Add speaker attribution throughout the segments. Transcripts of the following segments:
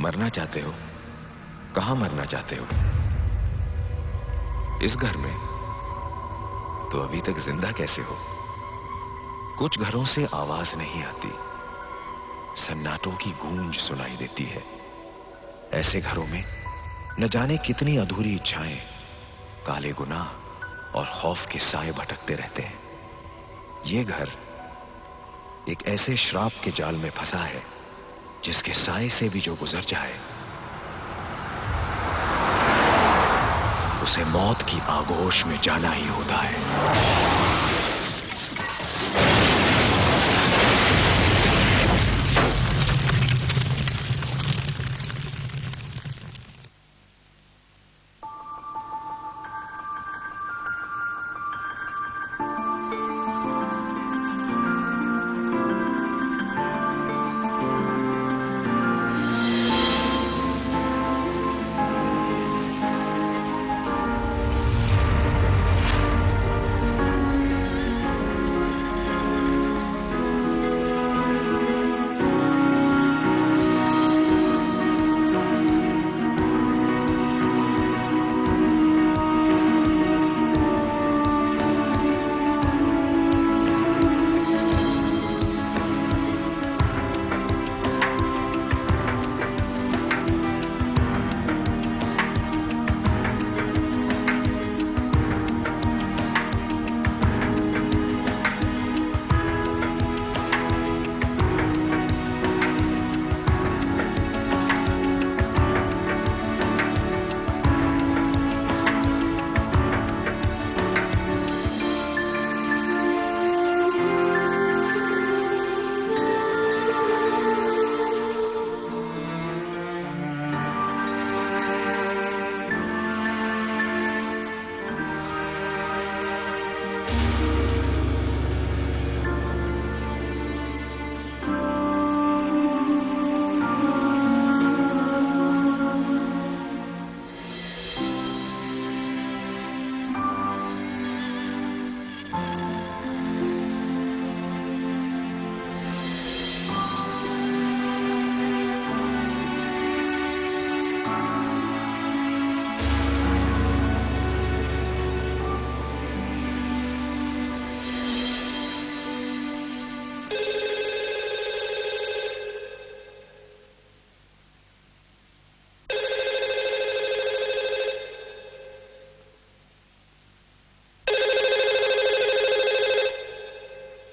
Speaker 1: मरना चाहते हो? कहां मरना चाहते हो? इस घर में? तो अभी तक जिंदा कैसे हो? कुछ घरों से आवाज नहीं आती, सन्नाटों की गूंज सुनाई देती है। ऐसे घरों में न जाने कितनी अधूरी इच्छाएं, काले गुनाह और खौफ के साए भटकते रहते हैं। ये घर एक ऐसे श्राप के जाल में फंसा है जिसके साए से भी जो गुजर जाए उसे मौत की आगोश में जाना ही होता है।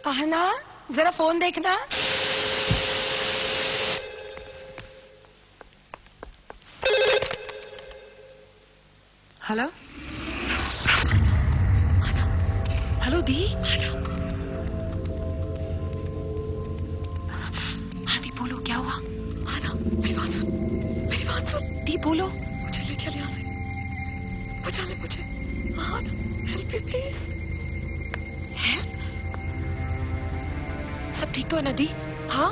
Speaker 2: आहना, जरा फोन देखना। हेलो हेलो दी। हाँ दी बोलो, क्या हुआ? आना, मेरी बात सुन, मेरी बात सुन। दी बोलो। मुझे ले चल यहाँ से, बचा ले मुझे। हाँ हेल्प मी प्लीज। सब ठीक तो है ना दी? हाँ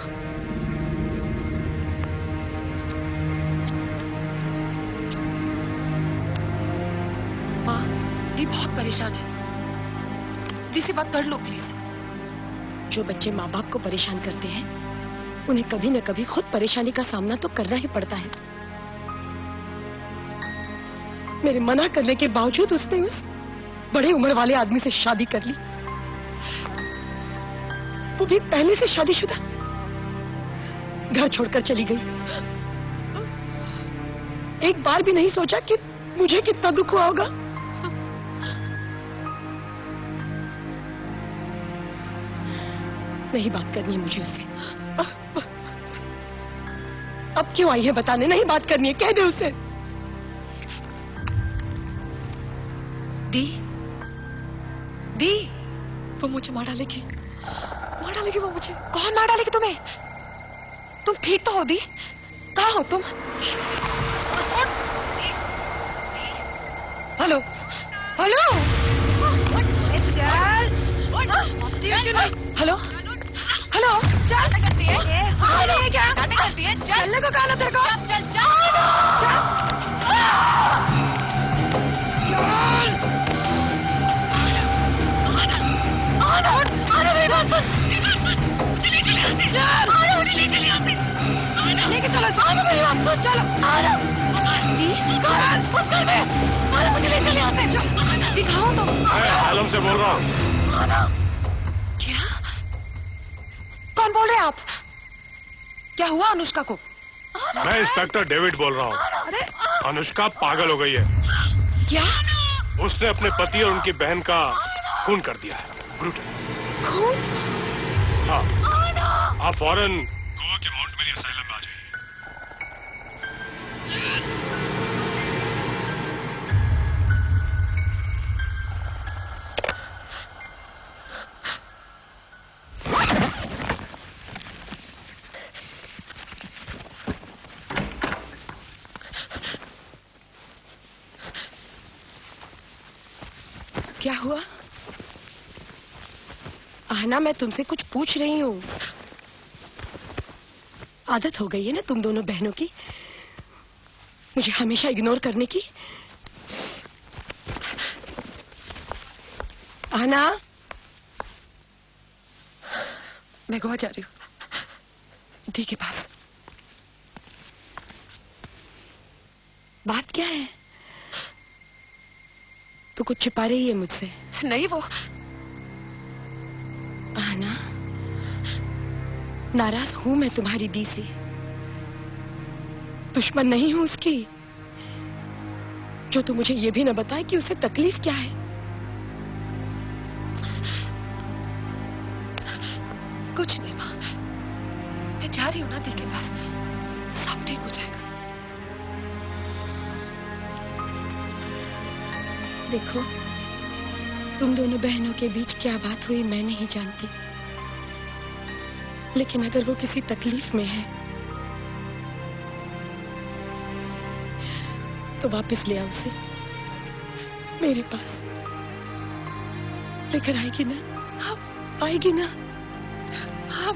Speaker 2: माँ, दी बहुत परेशान है। दी से बात कर लो प्लीज। जो बच्चे माँ बाप को परेशान करते हैं उन्हें कभी न कभी खुद परेशानी का सामना तो करना ही पड़ता है। मेरे मना करने के बावजूद उसने उस बड़े उम्र वाले आदमी से शादी कर ली, वो भी पहले से शादीशुदा। घर छोड़कर चली गई। एक बार भी नहीं सोचा कि मुझे कितना दुख हुआ होगा। नहीं बात करनी है मुझे उससे। अब क्यों आई है बताने? नहीं बात करनी है, कह दे उसे। दी दी, वो मुझे मार डालेगी, मार डालेगी वो मुझे। कौन मार डालेगी तुम्हें? तुम ठीक तो हो दी? कहाँ हो तुम? हेलो हेलो हेलो हेलो, चल करती है क्या? करती है, चलने को कहा ना तेरे को? चल चल लेके चलो। आना मेरी बात सुन, चलो आना। करण, सब कर दे। आना, मुझे ले चले आते हैं। दिखाओ तो।
Speaker 3: मैं आलम से बोल रहा हूँ।
Speaker 2: आना। क्या? कौन बोल रहे हैं आप? क्या हुआ अनुष्का को?
Speaker 3: मैं इंस्पेक्टर डेविड बोल रहा हूँ।
Speaker 2: अरे
Speaker 3: अनुष्का पागल हो गई है।
Speaker 2: क्या?
Speaker 3: उसने अपने पति और उनकी बहन का खून कर दिया है, ब्रूटल।
Speaker 2: खून?
Speaker 3: हाँ, आप फौरन गोवा के माउंट मेरी असाइलम में आ जाइए।
Speaker 2: क्या हुआ? आहना, मैं तुमसे कुछ पूछ रही हूँ। आदत हो गई है ना तुम दोनों बहनों की मुझे हमेशा इग्नोर करने की। आहना, मैं गोवा जा रही हूँ दी के पास। बात क्या है? तू कुछ छिपा रही है मुझसे? नहीं वो। आहना, नाराज हूं मैं तुम्हारी दी से, दुश्मन नहीं हूं उसकी। जो तू मुझे ये भी न बताए कि उसे तकलीफ क्या है। कुछ नहीं मां, मैं जा रही हूं ना दी के पास, सब ठीक हो जाएगा। देखो, तुम दोनों बहनों के बीच क्या बात हुई मैं नहीं जानती, लेकिन अगर वो किसी तकलीफ में है तो वापस ले आओ उसे मेरे पास। लेकर आएगी ना? हाँ, आएगी ना? हाँ।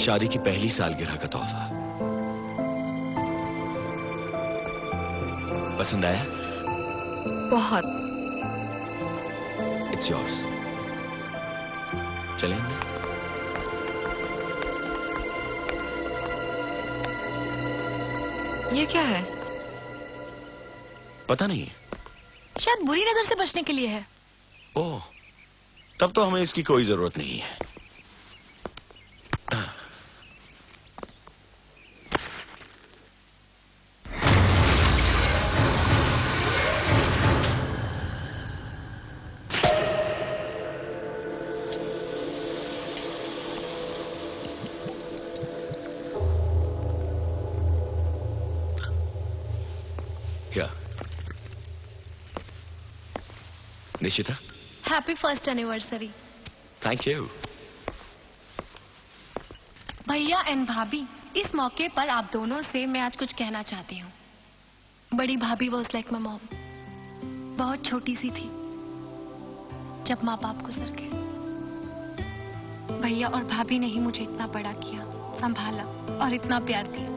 Speaker 1: शादी की पहली सालगिरह का तोहफा पसंद आया?
Speaker 2: बहुत।
Speaker 1: It's yours. चलेंगे?
Speaker 2: ये क्या है?
Speaker 1: पता नहीं।
Speaker 2: शायद बुरी नजर से बचने के लिए है।
Speaker 1: ओह, तब तो हमें इसकी कोई जरूरत नहीं है। क्या Nishita?
Speaker 4: Happy first anniversary.
Speaker 1: Thank you.
Speaker 4: भैया एंड भाभी, इस मौके पर आप दोनों से मैं आज कुछ कहना चाहती हूँ। बड़ी भाभी वॉज लाइक माई मॉम। बहुत छोटी सी थी जब माँ बाप गुजर गए। भैया और भाभी ने ही मुझे इतना बड़ा किया, संभाला और इतना प्यार दिया।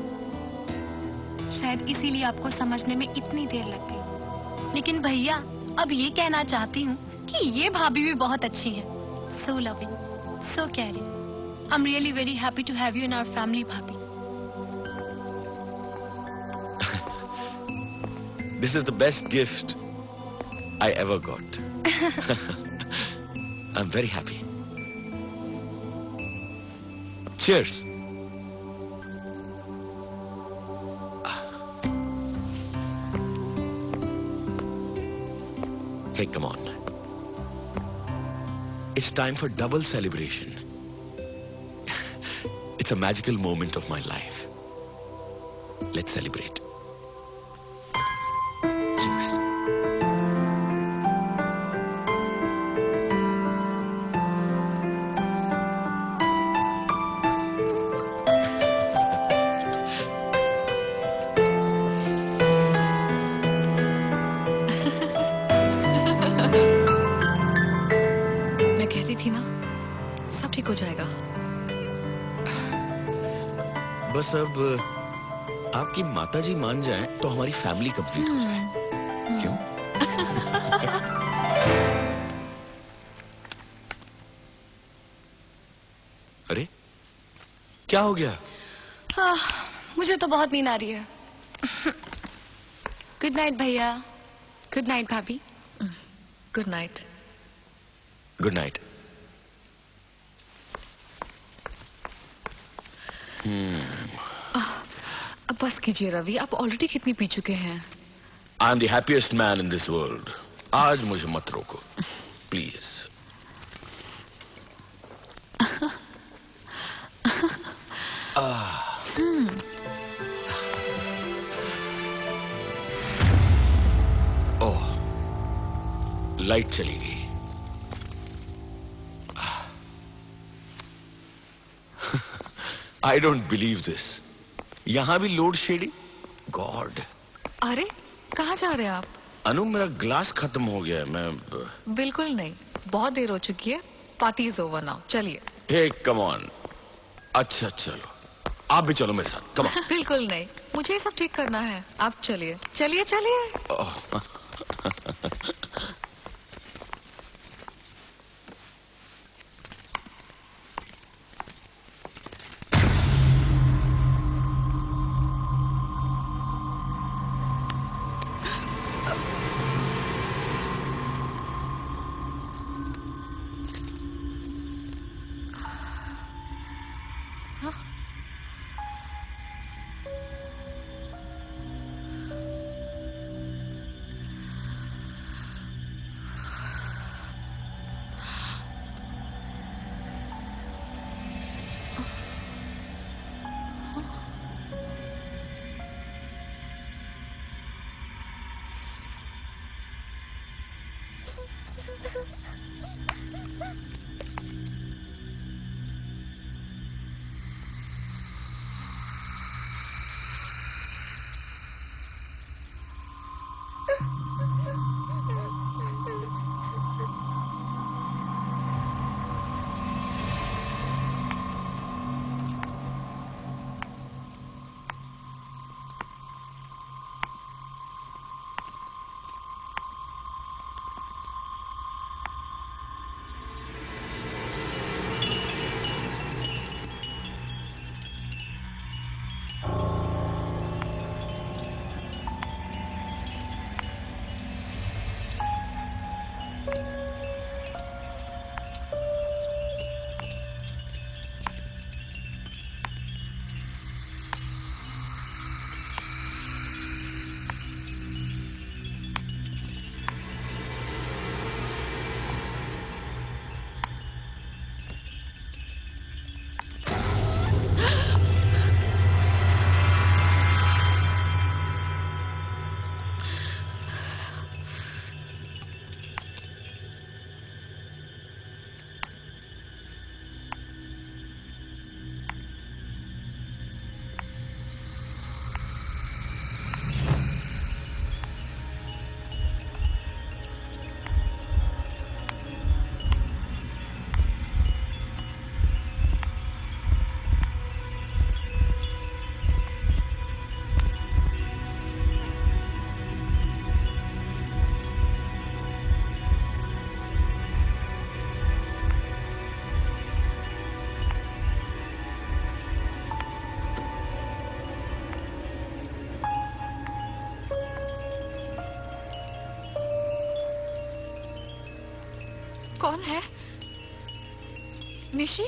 Speaker 4: शायद इसीलिए आपको समझने में इतनी देर लग गई। लेकिन भैया, अब ये कहना चाहती हूँ कि ये भाभी भी बहुत अच्छी हैं। So loving, so caring. I'm really very happy to have you in our family, भाभी।
Speaker 1: This is the best gift I ever got. I'm very happy. Cheers. Hey, come on. It's time for double celebration. It's a magical moment of my life. Let's celebrate. Cheers.
Speaker 5: मैं कहती थी ना, सब ठीक हो जाएगा।
Speaker 1: बस अब आपकी माताजी मान जाएं तो हमारी फैमिली कंप्लीट हो जाए। क्यों? अरे क्या हो गया?
Speaker 4: मुझे तो बहुत नींद आ रही है। गुड नाइट भैया। गुड नाइट भाभी।
Speaker 5: Good night.
Speaker 1: Good night.
Speaker 5: अब बस कीजिए रवि, आप ऑलरेडी कितनी पी चुके हैं।
Speaker 1: I am the happiest man in this world. आज मुझे मत रोको प्लीज। ओह, लाइट चली गई। I don't believe this. यहां भी लोड शेडिंग। गॉड।
Speaker 5: अरे कहाँ जा रहे हैं आप?
Speaker 1: अनु, मेरा ग्लास खत्म हो गया है। मैं
Speaker 5: बिल्कुल नहीं, बहुत देर हो चुकी है। पार्टी इज ओवर नाउ, चलिए।
Speaker 1: हे कम ऑन। अच्छा चलो, आप भी चलो मेरे साथ। Come on.
Speaker 5: बिल्कुल नहीं, मुझे ये सब ठीक करना है। आप चलिए चलिए चलिए। कौन है? निशी?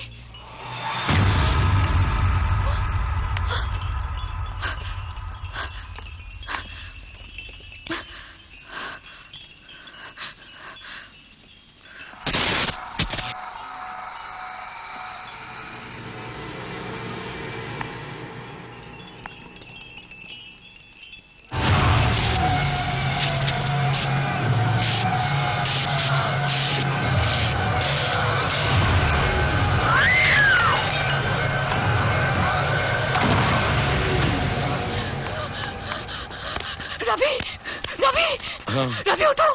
Speaker 5: उठो।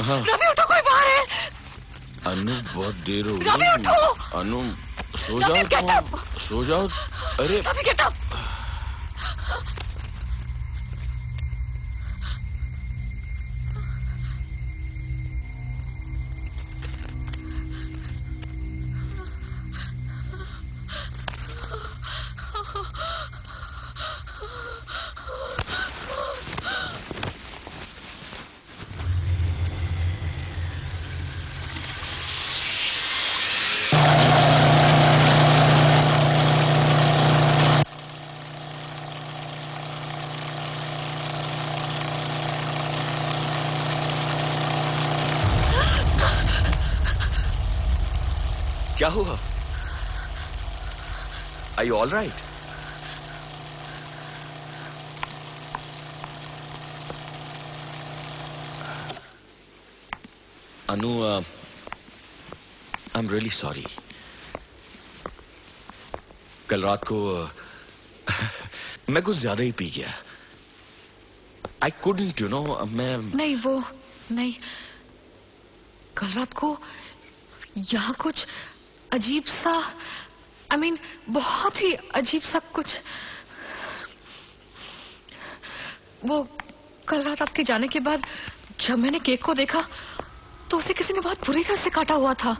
Speaker 1: हाँ।
Speaker 5: रवि उठो, कोई बाहर है।
Speaker 1: अनु बहुत देर हो
Speaker 5: रवि
Speaker 1: गई।
Speaker 5: उठो।
Speaker 1: अनु सो
Speaker 5: रवि,
Speaker 1: जाओ
Speaker 5: get up.
Speaker 1: तुम, सो जाओ। अरे
Speaker 5: रवि गेट अप।
Speaker 1: क्या हुआ? Are you all right? Anu, I am really sorry. कल रात को मैं कुछ ज्यादा ही पी गया। आई कुडंट, यू नो, मैं
Speaker 5: नहीं, वो नहीं। कल रात को यहाँ कुछ अजीब सा, आई मीन बहुत ही अजीब सा कुछ। वो कल रात आपके जाने के बाद जब मैंने केक को देखा तो उसे किसी ने बहुत बुरी तरह से काटा हुआ था,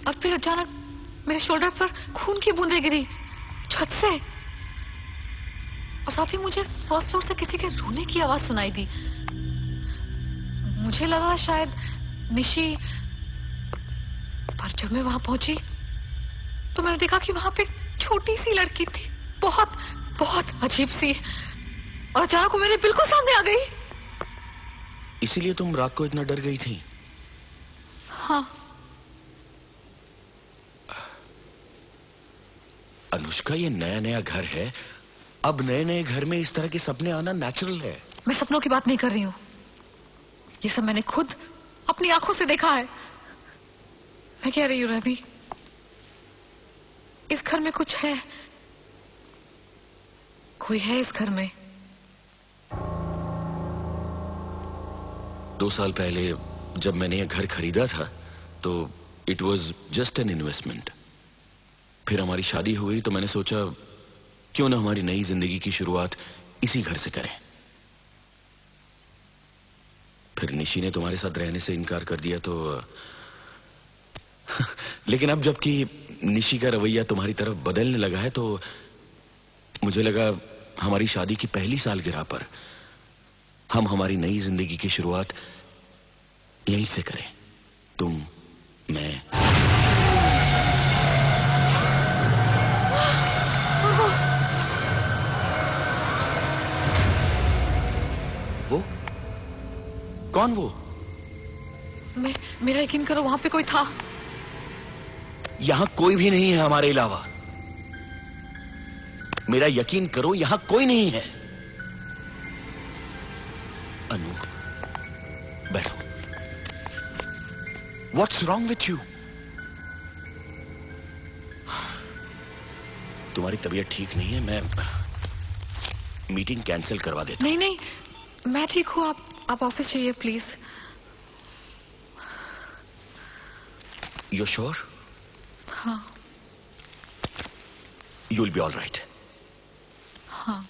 Speaker 5: और फिर अचानक मेरे शोल्डर पर खून की बूंदें गिरी छत से, और साथ ही मुझे फर्स्ट फ्लोर से किसी के रोने की आवाज सुनाई दी। मुझे लगा शायद निशी, पर जब मैं वहां पहुंची तो मैंने देखा कि वहां पे एक छोटी सी लड़की थी, बहुत बहुत अजीब सी, और अचानक वो मेरे बिल्कुल सामने आ गई।
Speaker 1: इसीलिए तुम रात को इतना डर गई थी?
Speaker 5: हाँ।
Speaker 1: अनुष्का, ये नया नया घर है, अब नए नए घर में इस तरह के सपने आना नेचुरल है।
Speaker 5: मैं सपनों की बात नहीं कर रही हूँ, ये सब मैंने खुद अपनी आंखों से देखा है। मैं कह रही हूँ रवि, इस घर में कुछ है, कोई है इस घर में।
Speaker 1: 2 साल पहले जब मैंने ये घर खरीदा था तो it was just an investment. फिर हमारी शादी हुई तो मैंने सोचा क्यों ना हमारी नई जिंदगी की शुरुआत इसी घर से करें। फिर निशी ने तुम्हारे साथ रहने से इनकार कर दिया तो लेकिन अब जबकि निशी का रवैया तुम्हारी तरफ बदलने लगा है तो मुझे लगा हमारी शादी की पहली सालगिरह पर हम हमारी नई जिंदगी की शुरुआत यहीं से करें, तुम, मैं। वो कौन? वो
Speaker 5: मेरा यकीन करो, वहां पे कोई था।
Speaker 1: यहां कोई भी नहीं है हमारे अलावा। मेरा यकीन करो, यहां कोई नहीं है। अनु, बैठो। What's wrong with you? तुम्हारी तबीयत ठीक नहीं है, मैं मीटिंग कैंसिल करवा देता।
Speaker 5: नहीं नहीं, मैं ठीक हूँ, आप ऑफिस जाइए प्लीज।
Speaker 1: You sure?
Speaker 5: हाँ।
Speaker 1: You will be all right.
Speaker 5: हाँ।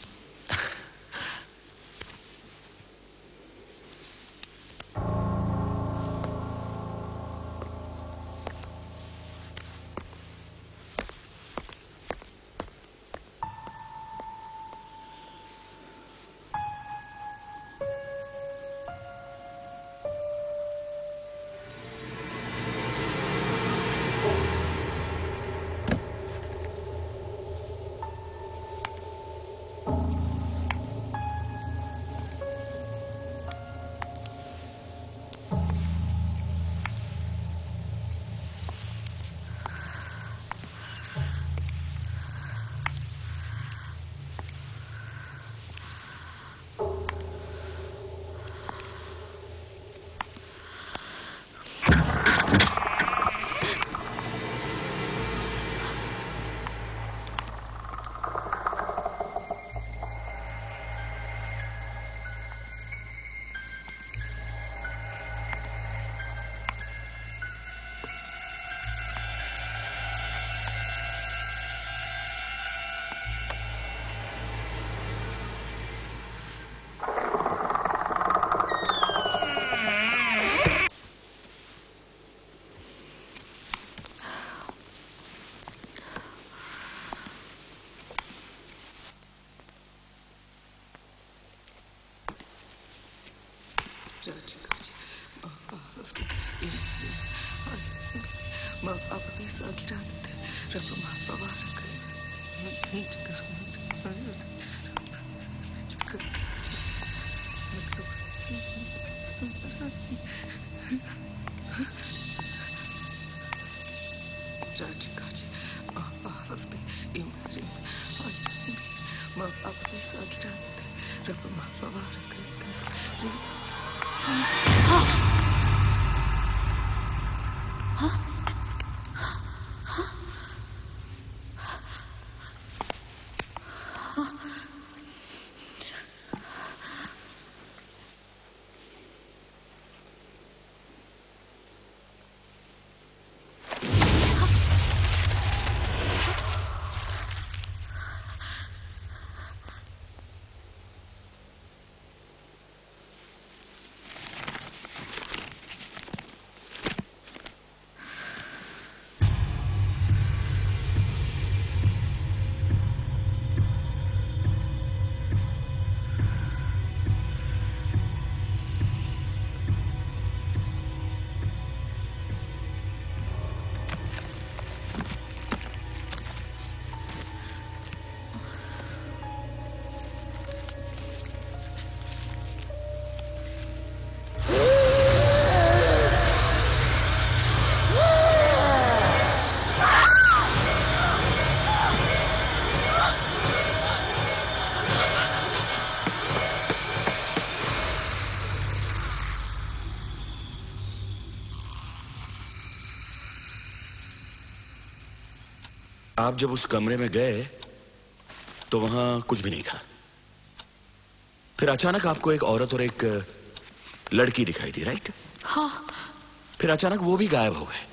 Speaker 1: आप जब उस कमरे में गए तो वहां कुछ भी नहीं था। फिर अचानक आपको एक औरत और एक लड़की दिखाई दी, राइट?
Speaker 5: हाँ।
Speaker 1: फिर अचानक वो भी गायब हो गए।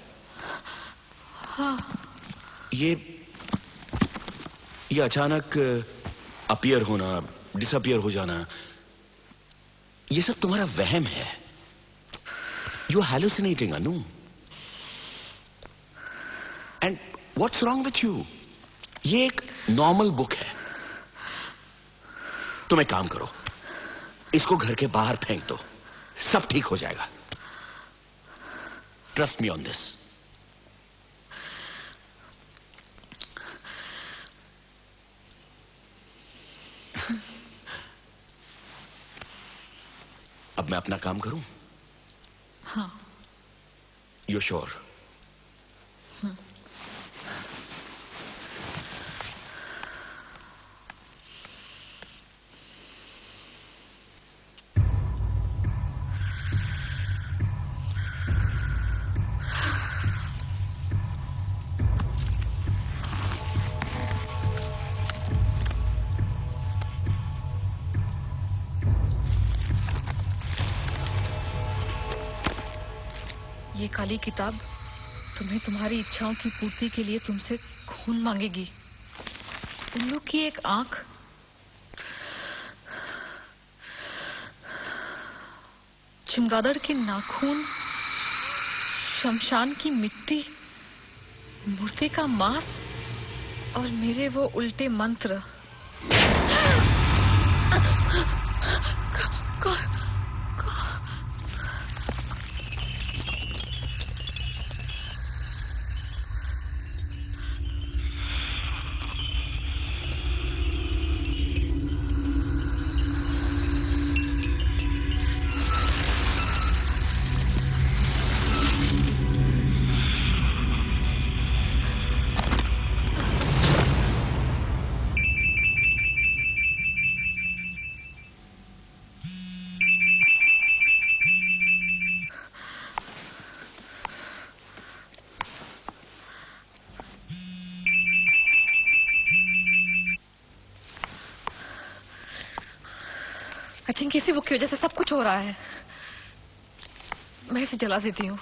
Speaker 5: हाँ।
Speaker 1: ये अचानक अपीयर होना, डिसअपीयर हो जाना, ये सब तुम्हारा वहम है। You are hallucinating, Anu. And what's wrong with you? ये एक नॉर्मल बुक है। तुम एक काम करो, इसको घर के बाहर फेंक दो, सब ठीक हो जाएगा। Trust me on this. अब मैं अपना काम करूं?
Speaker 5: हाँ।
Speaker 1: You sure?
Speaker 5: ये काली किताब तुम्हें तुम्हारी इच्छाओं की पूर्ति के लिए तुमसे खून मांगेगी। उल्लू की एक आंख, चमगादड़ के नाखून, शमशान की मिट्टी, मूर्ति का मांस और मेरे वो उल्टे मंत्र। आई थिंक इसी बुक की वजह से सब कुछ हो रहा है। मैं इसे जला देती हूँ।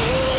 Speaker 2: Oh!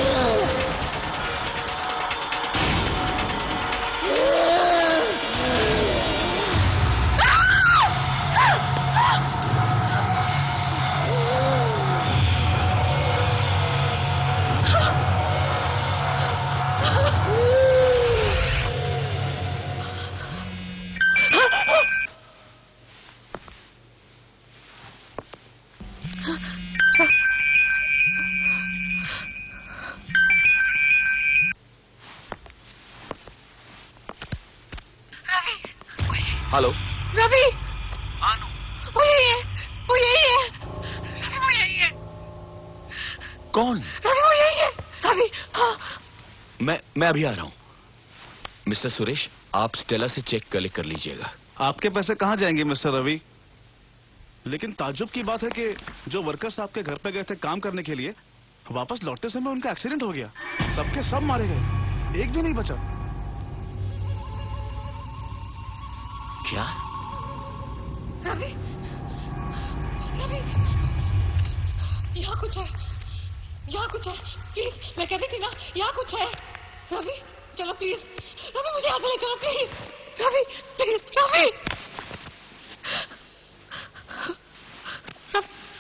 Speaker 1: हेलो
Speaker 5: रवि,
Speaker 1: अनु,
Speaker 5: वो यही है, वो यही है, रवि वो यही है,
Speaker 1: कौन?
Speaker 5: रवि वो यही है, रवि। हाँ
Speaker 1: मैं अभी आ रहा हूं। मिस्टर सुरेश, आप स्टेला से चेक कलेक्ट कर लीजिएगा।
Speaker 6: आपके पैसे कहां जाएंगे मिस्टर रवि? लेकिन ताज्जुब की बात है कि जो वर्कर्स आपके घर पे गए थे काम करने के लिए, वापस लौटते समय उनका एक्सीडेंट हो गया। सबके सब मारे गए, एक भी नहीं बचा।
Speaker 1: क्या?
Speaker 5: रवि, रवि, यहाँ कुछ है, यहाँ कुछ है, प्लीज। मैं कहती थी ना यहाँ कुछ है। रवि चलो प्लीज, रवि मुझे यहाँ से ले चलो प्लीज, रवि प्लीज, रवि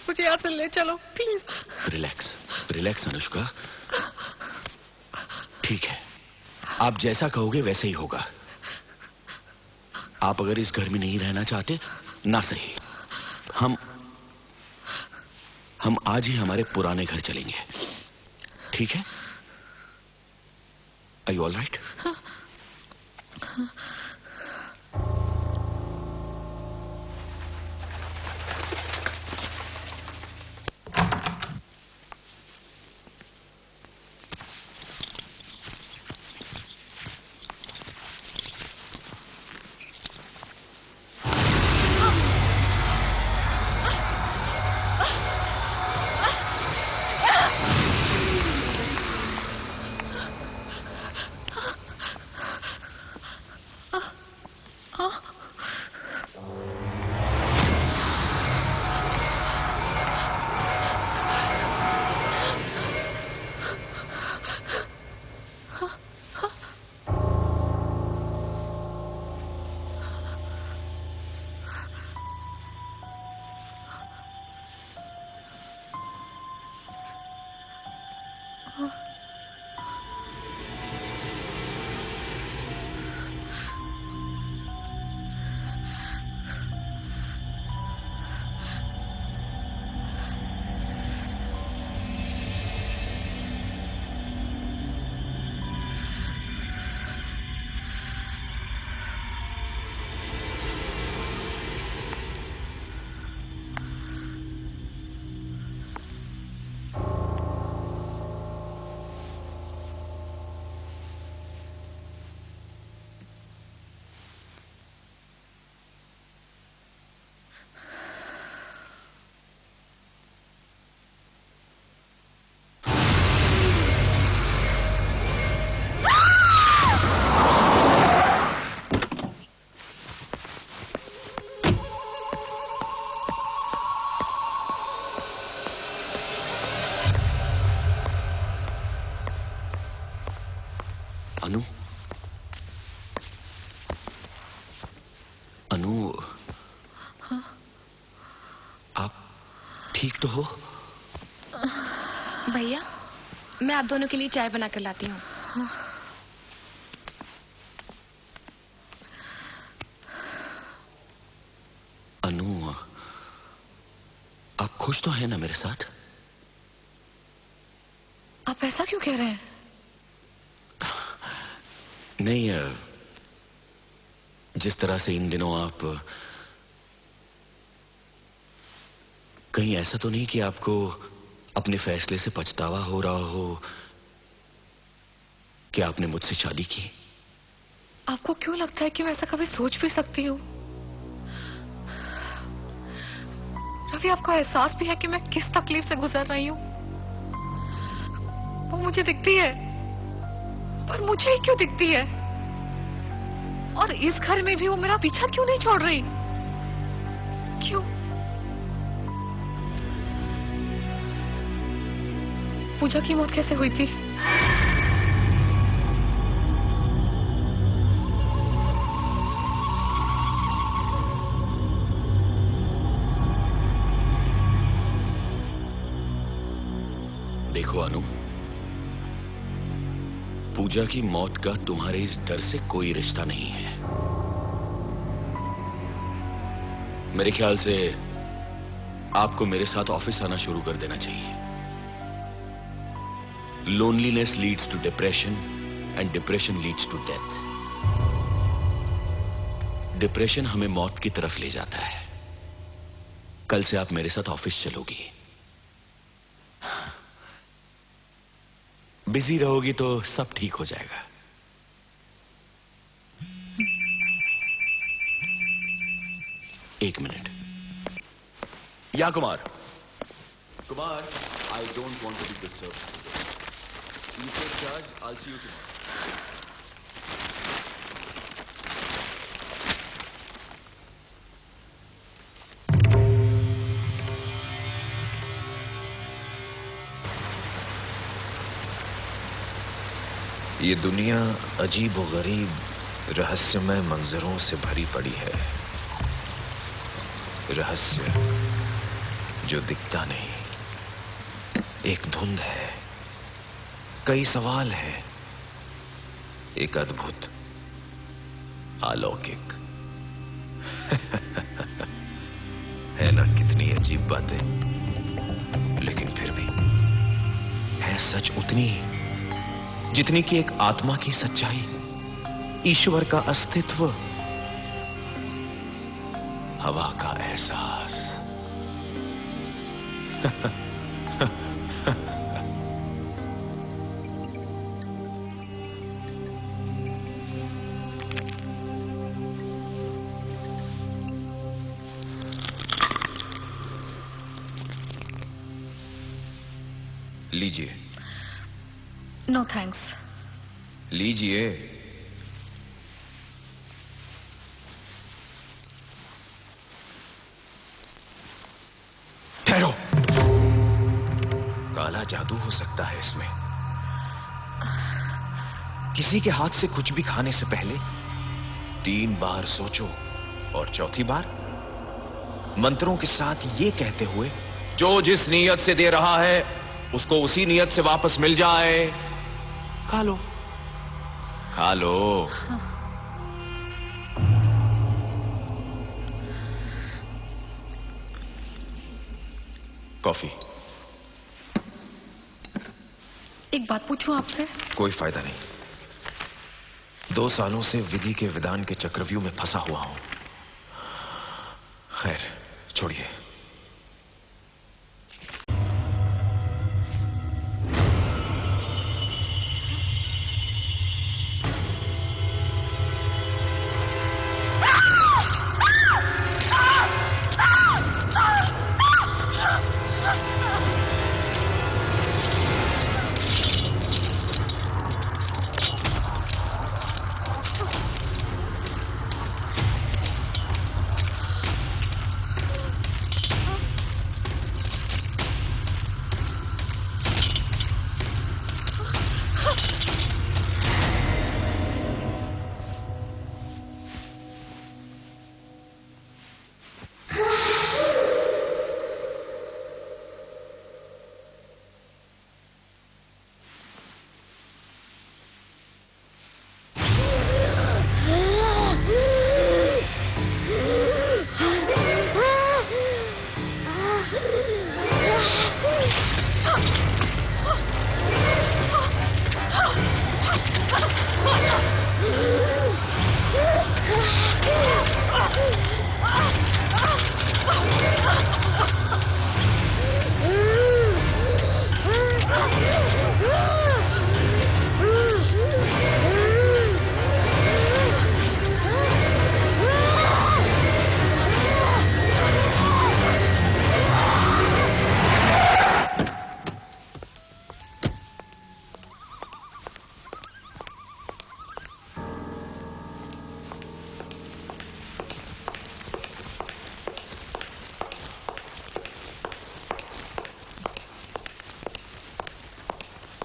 Speaker 5: मुझे यहाँ से ले चलो प्लीज।
Speaker 1: Relax, relax Anushka. ठीक है, आप जैसा कहोगे वैसे ही होगा। आप अगर इस घर में नहीं रहना चाहते ना सही, हम आज ही हमारे पुराने घर चलेंगे, ठीक है? Are you all right? अनु,
Speaker 5: हाँ?
Speaker 1: आप ठीक तो हो?
Speaker 2: भैया मैं आप दोनों के लिए चाय बना कर लाती हूँ।
Speaker 5: हाँ।
Speaker 1: अनु, आप खुश तो हैं ना मेरे साथ?
Speaker 5: आप ऐसा क्यों कह रहे हैं?
Speaker 1: नहीं, जिस तरह से इन दिनों आप, कहीं ऐसा तो नहीं कि आपको अपने फैसले से पछतावा हो रहा हो कि आपने मुझसे शादी की?
Speaker 5: आपको क्यों लगता है कि मैं ऐसा कभी सोच भी सकती हूँ? रवि, आपको एहसास भी है कि मैं किस तकलीफ से गुजर रही हूँ? वो मुझे दिखती है, पर मुझे ही क्यों दिखती है? और इस घर में भी वो मेरा पीछा क्यों नहीं छोड़ रही? क्यों? पूजा की मौत कैसे हुई थी?
Speaker 1: देखो अनु, पूजा की मौत का तुम्हारे इस डर से कोई रिश्ता नहीं है। मेरे ख्याल से आपको मेरे साथ ऑफिस आना शुरू कर देना चाहिए। Loneliness leads to depression and depression leads to death. Depression हमें मौत की तरफ ले जाता है। कल से आप मेरे साथ ऑफिस चलोगी। बिजी रहोगी तो सब ठीक हो जाएगा। एक मिनट। या Kumar, Kumar, I don't want to be disturb. You take charge, I see you tomorrow. ये दुनिया अजीब व गरीब रहस्यमय मंजरों से भरी पड़ी है। रहस्य जो दिखता नहीं, एक धुंध है, कई सवाल हैं, एक अद्भुत अलौकिक है ना। कितनी अजीब बातें, लेकिन फिर भी है सच उतनी ही जितनी कि एक आत्मा की सच्चाई, ईश्वर का अस्तित्व, हवा का एहसास। लीजिए।
Speaker 5: No thanks.
Speaker 1: लीजिए। ठहरो। काला जादू हो सकता है इसमें। किसी के हाथ से कुछ भी खाने से पहले 3 बार सोचो और चौथी बार मंत्रों के साथ ये कहते हुए, जो जिस नीयत से दे रहा है उसको उसी नीयत से वापस मिल जाए। खा लो, खा लो। कॉफी।
Speaker 5: एक बात पूछूं आपसे?
Speaker 1: कोई फायदा नहीं। 2 सालों से विधि के विधान के चक्रव्यूह में फंसा हुआ हूं। खैर, छोड़िए।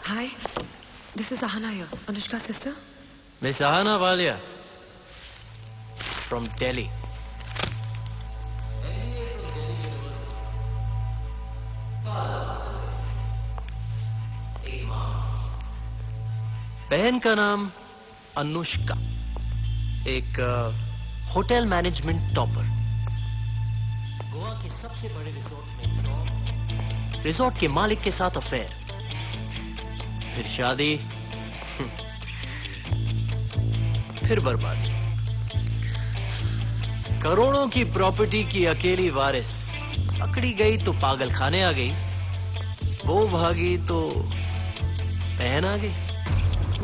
Speaker 2: Hi, this is Ahana here, Anushka's sister.
Speaker 7: Miss Ahana Walia from Delhi. बहन का नाम अनुष्का, एक होटल मैनेजमेंट टॉपर, गोवा के सबसे बड़े रिजॉर्ट में जॉब, रिजॉर्ट के मालिक के साथ अफेयर, फिर शादी, फिर बर्बादी। करोड़ों की प्रॉपर्टी की अकेली वारिस पकड़ी गई तो पागल खाने आ गई, वो भागी तो बहन आ गई।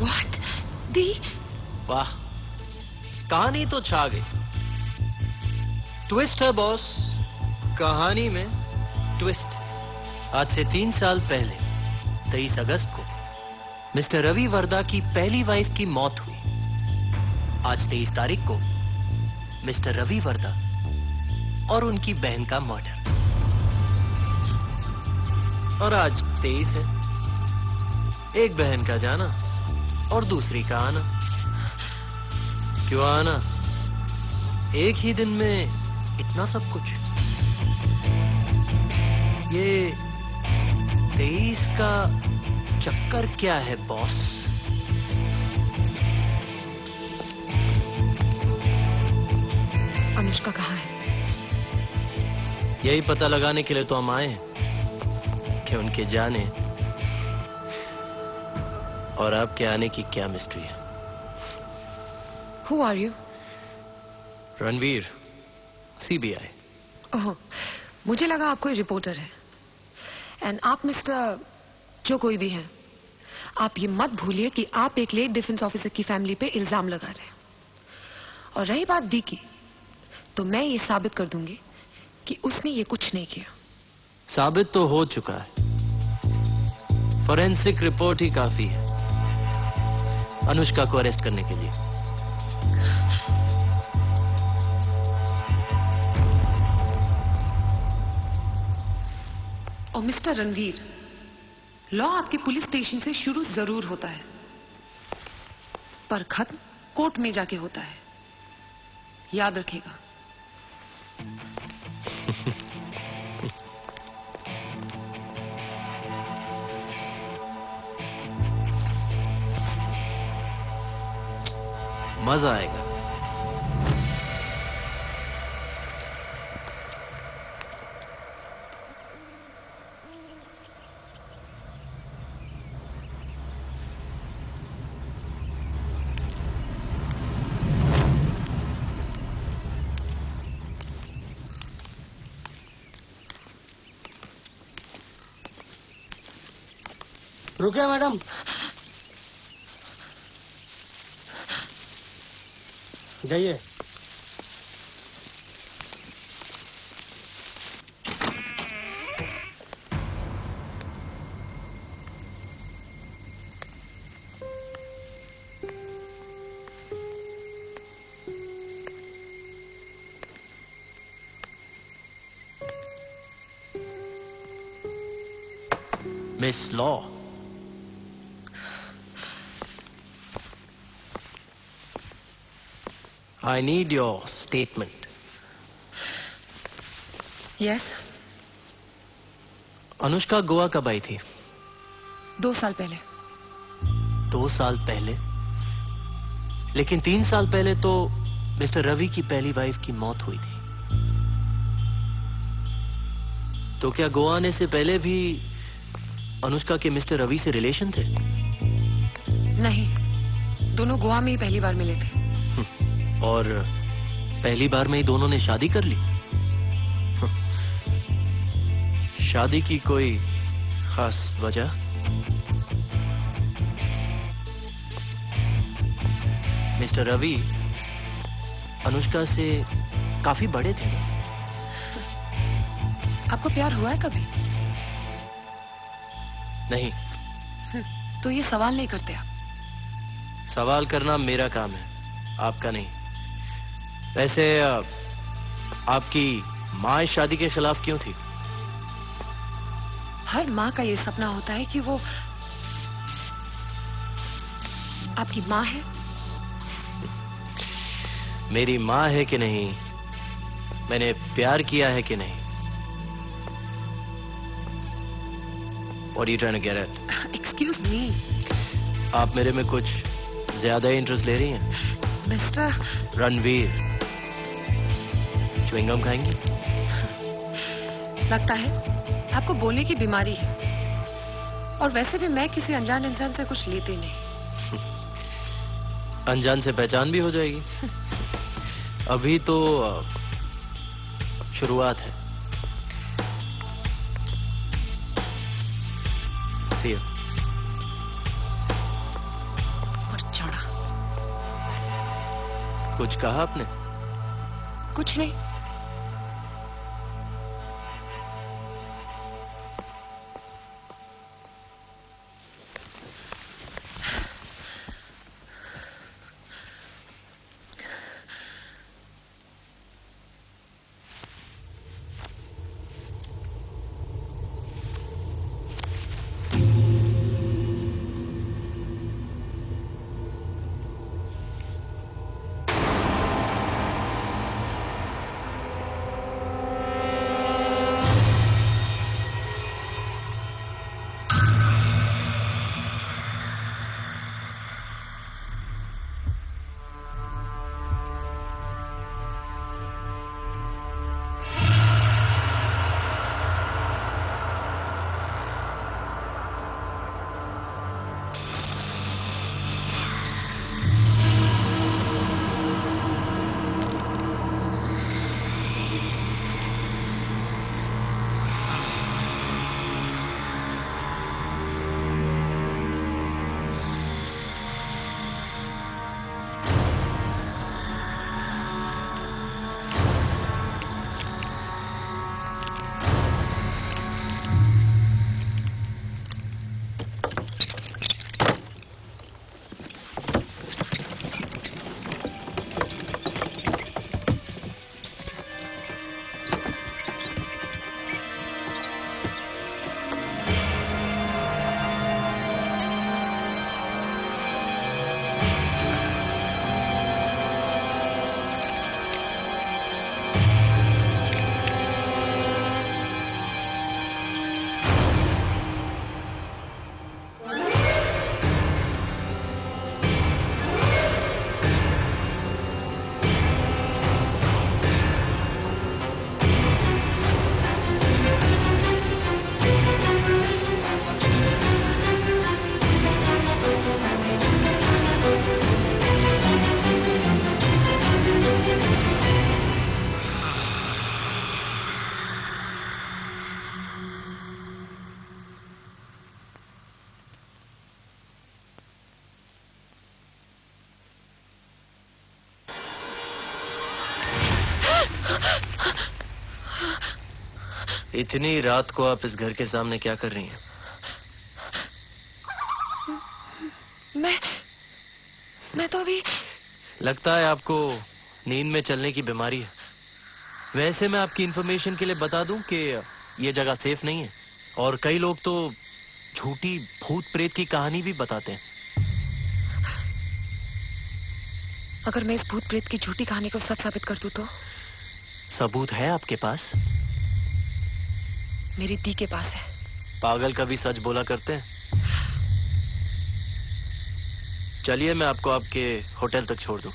Speaker 2: What? दी?
Speaker 7: वाह, कहानी तो छा गई। ट्विस्ट है बॉस, कहानी में ट्विस्ट। आज से 3 साल पहले 23 अगस्त को मिस्टर रवि वर्दा की पहली वाइफ की मौत हुई। आज 23 तारीख को मिस्टर रवि वर्दा और उनकी बहन का मर्डर। और आज 23 है, एक बहन का जाना और दूसरी का आना। क्यों आना? एक ही दिन में इतना सब कुछ। ये 23 का चक्कर क्या है बॉस?
Speaker 2: अनुष्का कहाँ है?
Speaker 7: यही पता लगाने के लिए तो हम आए हैं कि उनके जाने और आपके आने की क्या मिस्ट्री है।
Speaker 2: Who are you?
Speaker 7: Ranveer, CBI.
Speaker 2: Oh, मुझे लगा आप कोई रिपोर्टर है। एंड आप मिस्टर जो कोई भी हैं, आप ये मत भूलिए कि आप एक लेट डिफेंस ऑफिसर की फैमिली पे इल्जाम लगा रहे हैं। और रही बात दी की, तो मैं ये साबित कर दूंगी कि उसने ये कुछ नहीं किया।
Speaker 7: साबित तो हो चुका है, फॉरेंसिक रिपोर्ट ही काफी है अनुष्का को अरेस्ट करने के लिए।
Speaker 2: और मिस्टर रणवीर, लॉ आपके पुलिस स्टेशन से शुरू जरूर होता है, पर खत्म कोर्ट में जाके होता है, याद रखिएगा।
Speaker 7: मजा आएगा।
Speaker 8: रुकिए मैडम। जाइए।
Speaker 7: Miss law, I need your statement.
Speaker 2: Yes.
Speaker 7: Anushka Goa कब आई थी?
Speaker 2: 2 साल पहले।
Speaker 7: 2 साल पहले? लेकिन 3 साल पहले तो मिस्टर रवि की पहली वाइफ की मौत हुई थी। तो क्या गोवा आने से पहले भी अनुष्का के मिस्टर रवि से रिलेशन थे?
Speaker 2: नहीं, दोनों गोवा में ही पहली बार मिले थे।
Speaker 7: और पहली बार में ही दोनों ने शादी कर ली? शादी की कोई खास वजह? मिस्टर रवि अनुष्का से काफी बड़े थे।
Speaker 2: आपको प्यार हुआ है कभी?
Speaker 7: नहीं।
Speaker 2: तो ये सवाल नहीं करते आप।
Speaker 7: सवाल करना मेरा काम है, आपका नहीं। वैसे आपकी माँ इस शादी के खिलाफ क्यों थी?
Speaker 2: हर माँ का ये सपना होता है कि वो आपकी माँ है।
Speaker 7: मेरी माँ है कि नहीं, मैंने प्यार किया है कि नहीं? What are you trying to get at?
Speaker 2: Excuse me.
Speaker 7: आप मेरे में कुछ ज्यादा इंटरेस्ट ले रही हैं?
Speaker 2: मिस्टर
Speaker 7: रणवीर, च्युइंगम खाएंगी?
Speaker 2: लगता है आपको बोलने की बीमारी है। और वैसे भी मैं किसी अनजान इंसान से कुछ लेती नहीं।
Speaker 7: अनजान से पहचान भी हो जाएगी। अभी तो शुरुआत है। See you.
Speaker 2: और चढ़ा।
Speaker 7: कुछ कहा आपने?
Speaker 2: कुछ नहीं।
Speaker 7: इतनी रात को आप इस घर के सामने क्या कर रही हैं?
Speaker 2: मैं तो अभी...
Speaker 7: लगता है आपको नींद में चलने की बीमारी है। वैसे मैं आपकी इंफॉर्मेशन के लिए बता दूं कि ये जगह सेफ नहीं है और कई लोग तो झूठी भूत प्रेत की कहानी भी बताते हैं।
Speaker 2: अगर मैं इस भूत प्रेत की झूठी कहानी को सच साबित कर दूं तो?
Speaker 7: सबूत है आपके पास?
Speaker 2: मेरी दी के पास है।
Speaker 7: पागल कभी सच बोला करते हैं? चलिए मैं आपको आपके होटल तक छोड़ दूं।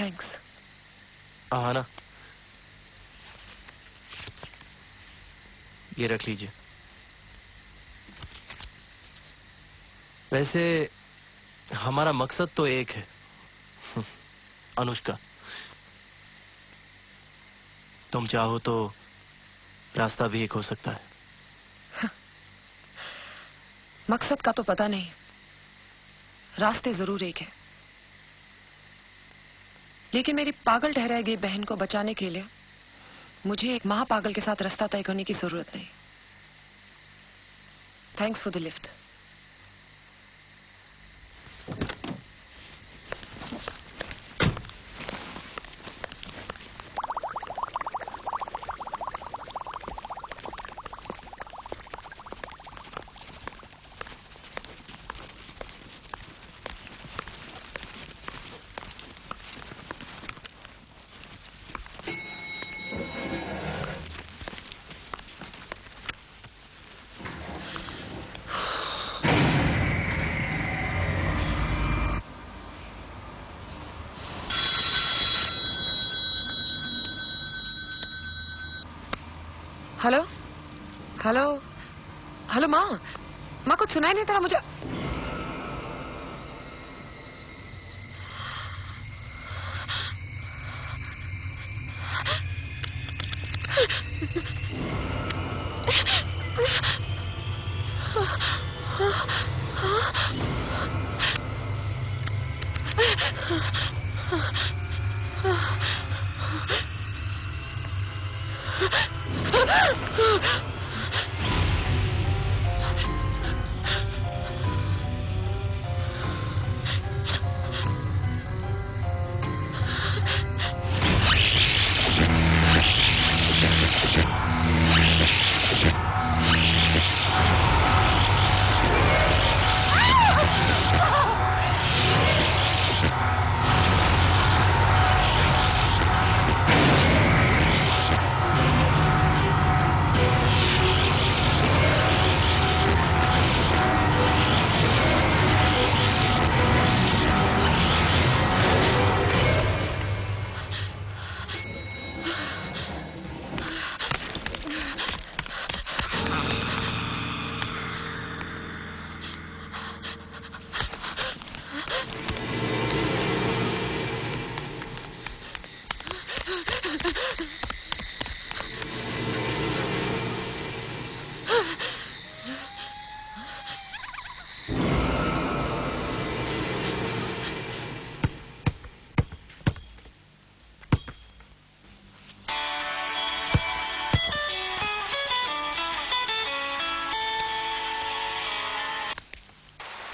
Speaker 2: थैंक्स।
Speaker 7: हाँ ना, ये रख लीजिए। वैसे हमारा मकसद तो एक है, अनुष्का। तुम चाहो तो रास्ता भी एक हो सकता है।
Speaker 2: मकसद का तो पता नहीं, रास्ते जरूर एक है। लेकिन मेरी पागल ठहराई गई बहन को बचाने के लिए मुझे एक महापागल के साथ रास्ता तय करने की जरूरत नहीं। Thanks for the lift. Hello hello hello माँ, माँ कुछ सुनाई नहीं दे रहा मुझे।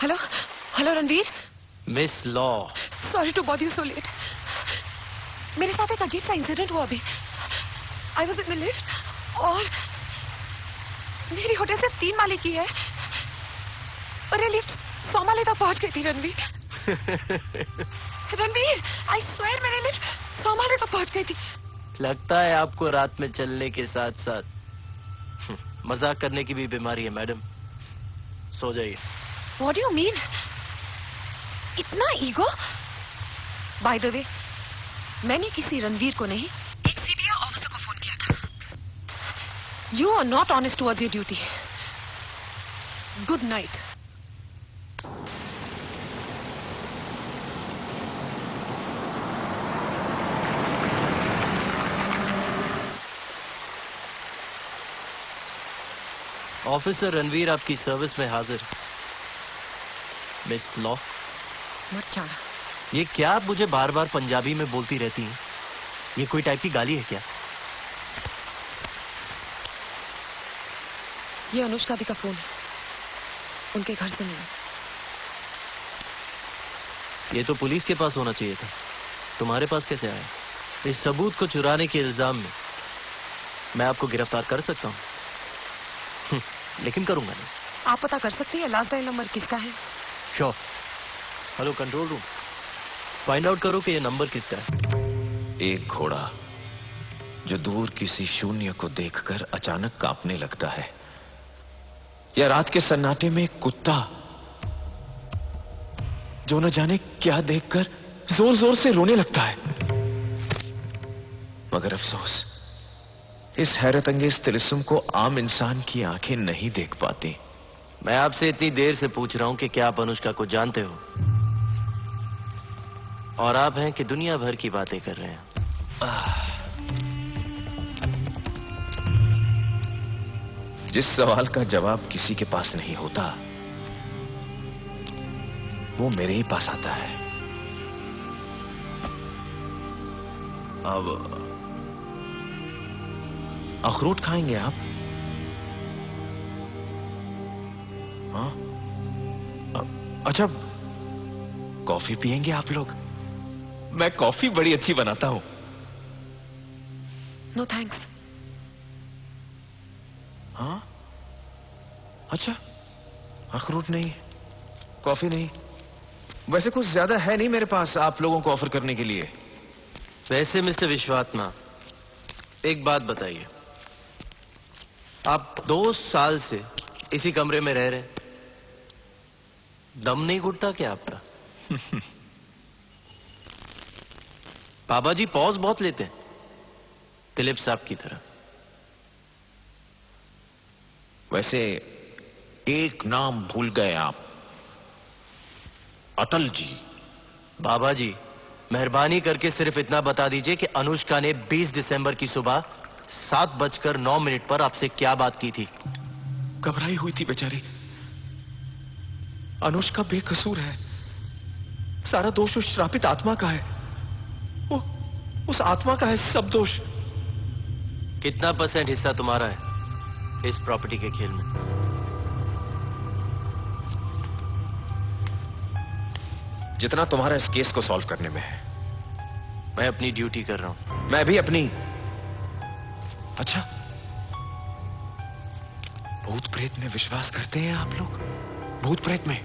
Speaker 2: Hello hello Ranveer.
Speaker 7: Miss Law,
Speaker 2: sorry to bother you so late. मेरे साथ एक अजीब सा इंसिडेंट हुआ अभी। I was in the lift और मेरी होटल से 3 माले की है और ये लिफ्ट 100 माले तक पहुंच गई थी रणवीर। रणवीर आई स्वेयर मेरी लिफ्ट 100 माले तक पहुंच गई थी।
Speaker 7: लगता है आपको रात में चलने के साथ साथ मजाक करने की भी बीमारी है मैडम। सो जाइए।
Speaker 2: What do you mean? इतना ईगो? By the way, मैंने किसी रणवीर को नहीं, एक सीबीआई ऑफिसर को फोन किया था। You are not honest towards your duty. Good night.
Speaker 7: Officer Ranveer आपकी सर्विस में हाजिर। मिस लॉ,
Speaker 2: मर जा।
Speaker 7: ये क्या आप मुझे बार बार पंजाबी में बोलती रहती हैं? ये कोई टाइप की गाली है क्या?
Speaker 2: ये अनुष्का दी का फोन है, उनके घर से मिला।
Speaker 7: ये तो पुलिस के पास होना चाहिए था, तुम्हारे पास कैसे आया? इस सबूत को चुराने के इल्जाम में मैं आपको गिरफ्तार कर सकता हूं, लेकिन करूंगा नहीं।
Speaker 2: आप पता कर सकती हैं लास्ट डायल नंबर किसका है?
Speaker 7: Sure. Hello control room, find out करो कि ये नंबर किसका है।
Speaker 1: एक घोड़ा जो दूर किसी शून्य को देखकर अचानक कांपने लगता है, या रात के सन्नाटे में एक कुत्ता जो न जाने क्या देखकर जोर जोर से रोने लगता है। मगर अफसोस, इस हैरत अंगेज तिलिस्म को आम इंसान की आंखें नहीं देख पाती।
Speaker 7: मैं आपसे इतनी देर से पूछ रहा हूं कि क्या आप अनुष्का को जानते हो, और आप हैं कि दुनिया भर की बातें कर रहे हैं।
Speaker 1: जिस सवाल का जवाब किसी के पास नहीं होता, वो मेरे ही पास आता है। अब अखरोट खाएंगे आप? हाँ? अच्छा, कॉफी पिएंगे आप लोग? मैं कॉफी बड़ी अच्छी बनाता हूं।
Speaker 2: No thanks.
Speaker 1: हाँ? अच्छा, अखरोट नहीं, कॉफी नहीं। वैसे कुछ ज्यादा है नहीं मेरे पास आप लोगों को ऑफर करने के लिए।
Speaker 7: वैसे मिस्टर विश्वात्मा, एक बात बताइए, आप 2 साल से इसी कमरे में रह रहे हैं, दम नहीं घुटता क्या आपका? बाबा जी पॉज बहुत लेते हैं, दिलीप साहब की तरह।
Speaker 1: वैसे एक नाम भूल गए आप, अटल जी।
Speaker 7: बाबा जी, मेहरबानी करके सिर्फ इतना बता दीजिए कि अनुष्का ने 20 दिसंबर की सुबह 7:09 पर आपसे क्या बात की थी?
Speaker 1: घबराई हुई थी बेचारी। अनुष्का बेकसूर है, सारा दोष उस श्रापित आत्मा का है। वो उस आत्मा का है सब दोष।
Speaker 7: कितना % हिस्सा तुम्हारा है इस प्रॉपर्टी के खेल में?
Speaker 1: जितना तुम्हारा इस केस को सॉल्व करने में है।
Speaker 7: मैं अपनी ड्यूटी कर रहा हूं।
Speaker 1: मैं भी अपनी। अच्छा, भूत प्रेत में विश्वास करते हैं आप लोग? भूत प्रेत में?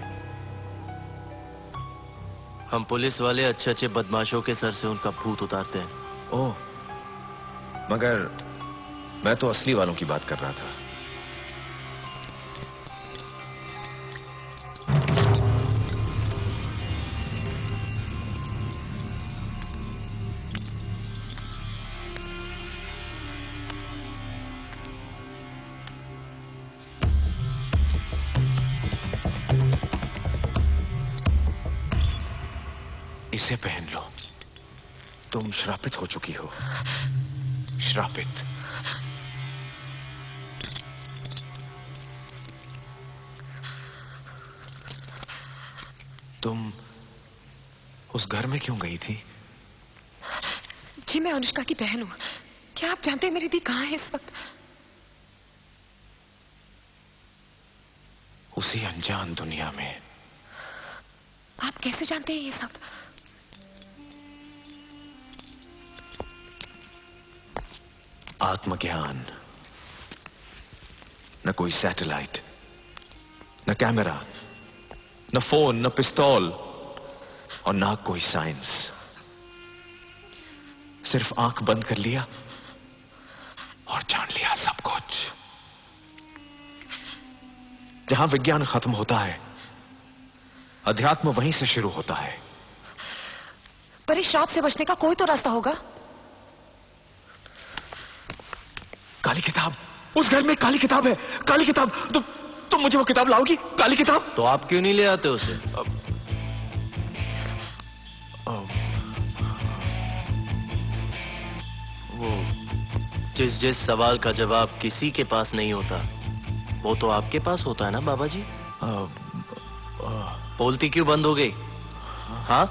Speaker 7: हम पुलिस वाले अच्छे अच्छे बदमाशों के सर से उनका भूत उतारते हैं।
Speaker 1: ओह, मगर मैं तो असली वालों की बात कर रहा था। इसे पहन लो, तुम श्रापित हो चुकी हो। श्रापित। तुम उस घर में क्यों गई थी?
Speaker 2: जी, मैं अनुष्का की बहन हूँ। क्या आप जानते हैं मेरी दी कहाँ है इस वक्त?
Speaker 1: उसी अनजान दुनिया में।
Speaker 2: आप कैसे जानते हैं ये सब?
Speaker 1: आत्मज्ञान। न कोई सैटेलाइट, न कैमरा, न फोन, न पिस्तौल और ना कोई साइंस। सिर्फ आंख बंद कर लिया और जान लिया सब कुछ। जहां विज्ञान खत्म होता है, अध्यात्म वहीं से शुरू होता है।
Speaker 2: पर इस श्राप से बचने का कोई तो रास्ता होगा।
Speaker 1: काली किताब, उस घर में काली किताब है। काली किताब, तुम मुझे वो किताब लाओगी? काली किताब।
Speaker 7: तो आप क्यों नहीं ले आते उसे? वो जिस सवाल का जवाब किसी के पास नहीं होता, वो तो आपके पास होता है ना बाबा जी? बोलती क्यों बंद हो गई? हाँ,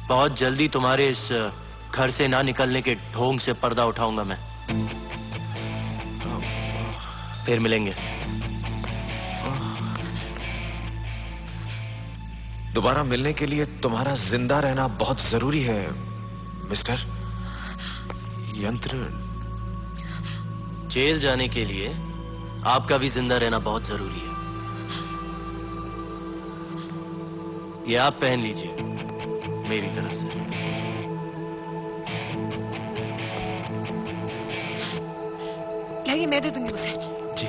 Speaker 7: बहुत जल्दी तुम्हारे इस घर से ना निकलने के ढोंग से पर्दा उठाऊंगा मैं। फिर मिलेंगे।
Speaker 1: दोबारा मिलने के लिए तुम्हारा जिंदा रहना बहुत जरूरी है मिस्टर यंत्र।
Speaker 7: जेल जाने के लिए आपका भी जिंदा रहना बहुत जरूरी है। ये आप पहन लीजिए मेरी तरफ से।
Speaker 2: लाइए, मैं दे दूंगी उसे।
Speaker 1: जी।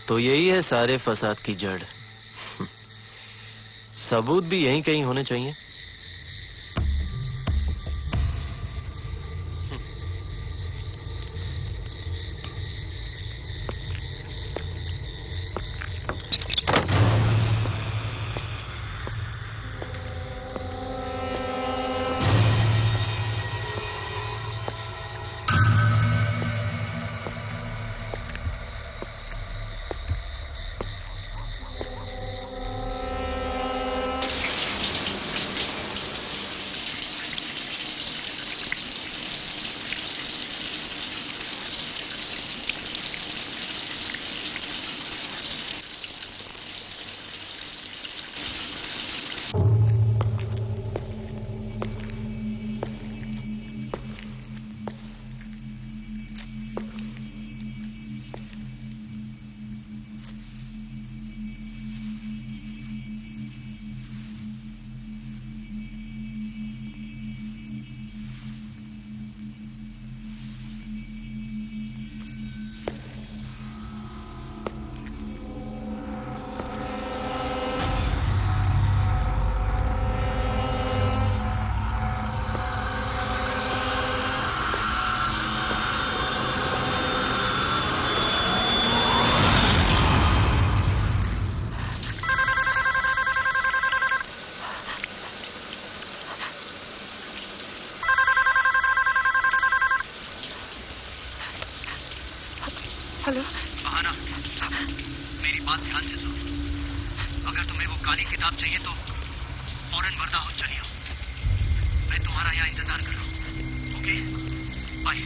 Speaker 7: तो यही है सारे फसाद की जड़। सबूत भी यहीं कहीं होने चाहिए।
Speaker 5: हेलो
Speaker 9: बहाना, मेरी बात ध्यान से सुनो। अगर तुम्हें वो काली किताब चाहिए तो फौरन वर्धा हो चली आओ। मैं तुम्हारा यहाँ इंतजार कर रहा हूँ। Okay, bye.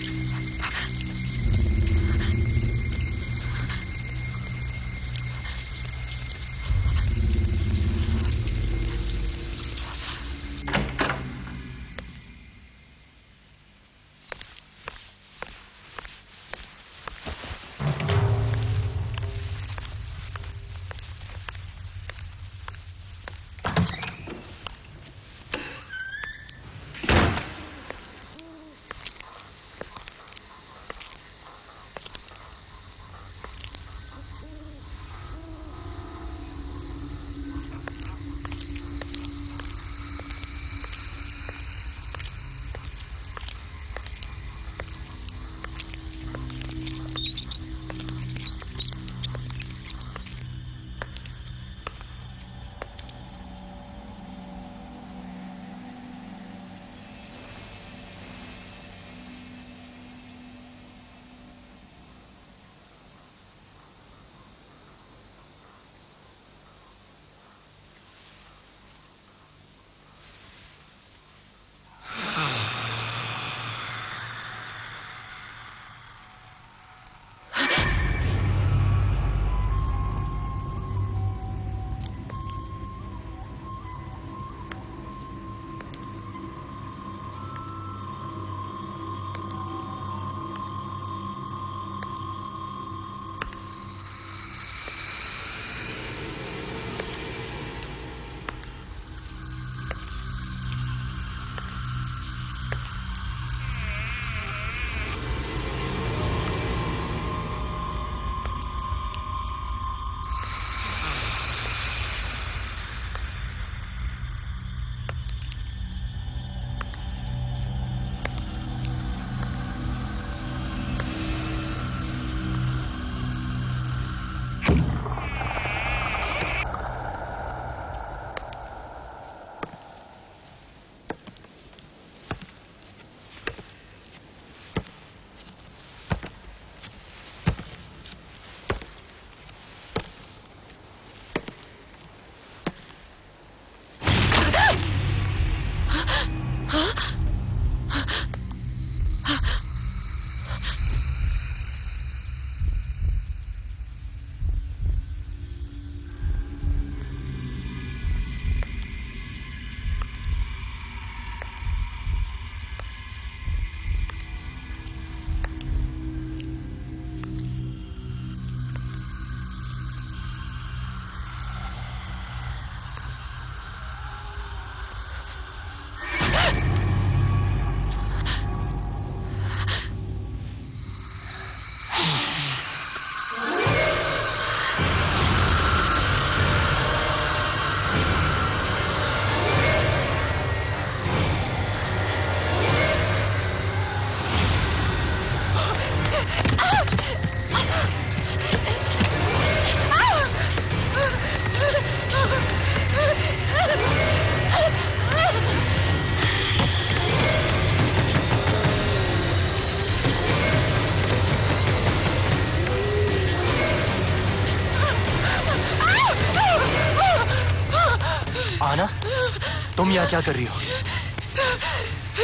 Speaker 7: आहना क्या कर रही हो?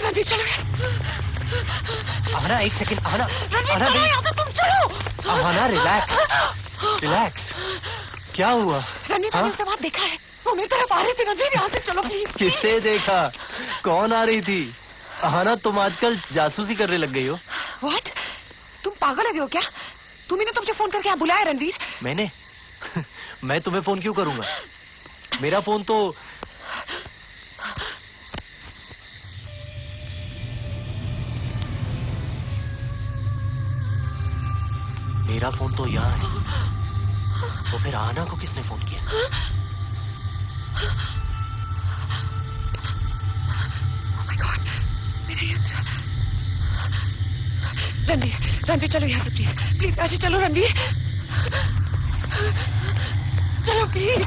Speaker 2: रणवीर चलो
Speaker 7: आहना एक सेकंड, आहना
Speaker 2: रणवीर चलो यहाँ से, तुम चलो।
Speaker 7: Aahna relax relax. क्या हुआ?
Speaker 2: रणवीर मैंने उसे वहां देखा है, वो मेरी तरफ आ रही थी। रणवीर यहाँ से चलो प्लीज।
Speaker 7: किसे देखा? कौन आ रही थी? आहना तुम आजकल जासूसी करने लग गई हो।
Speaker 2: व्हाट? तुम पागल हो गए हो क्या? तुम्ही ने तुमसे फोन करके यहाँ बुलाया रणवीर?
Speaker 7: मैंने? मैं तुम्हें फोन क्यों करूंगा? मेरा फोन तो यहाँ है। तो फिर आहना को किसने फोन किया?
Speaker 2: Oh my God, मेरे यंत्र। रणवीर चलो यहाँ से प्लीज, प्लीज ऐसे चलो रणवीर, चलो प्लीज।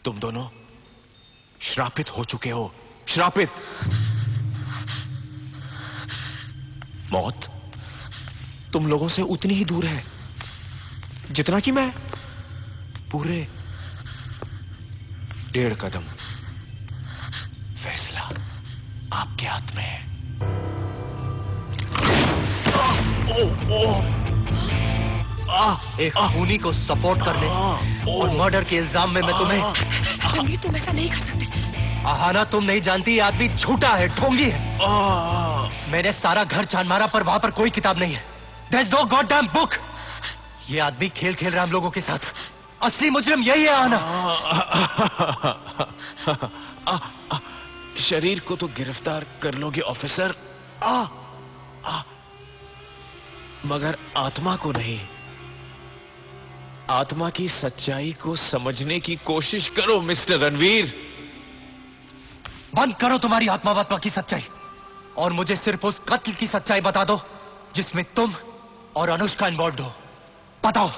Speaker 1: तुम दोनों श्रापित हो चुके हो, श्रापित। मौत तुम लोगों से उतनी ही दूर है जितना कि मैं। पूरे 1.5 कदम। फैसला आपके हाथ में है।
Speaker 7: एक खूनी को सपोर्ट करने और मर्डर के इल्जाम में मैं तुम्हें।
Speaker 2: रणवीर तुम ऐसा नहीं कर सकते।
Speaker 7: आहना तुम नहीं जानती, ये आदमी झूठा है, ढोंगी है। मैंने सारा घर छान मारा पर वहां पर कोई किताब नहीं है। There's no goddamn book। ये आदमी खेल खेल रहा है हम लोगों के साथ। असली मुजरिम यही है आहना।
Speaker 1: शरीर को तो गिरफ्तार कर लोगे ऑफिसर, मगर आत्मा को नहीं। आत्मा की सच्चाई को समझने की कोशिश करो मिस्टर रणवीर।
Speaker 7: बंद करो तुम्हारी आत्मा की सच्चाई और मुझे सिर्फ उस कत्ल की सच्चाई बता दो जिसमें तुम और अनुष्का इन्वॉल्व हो। बताओ,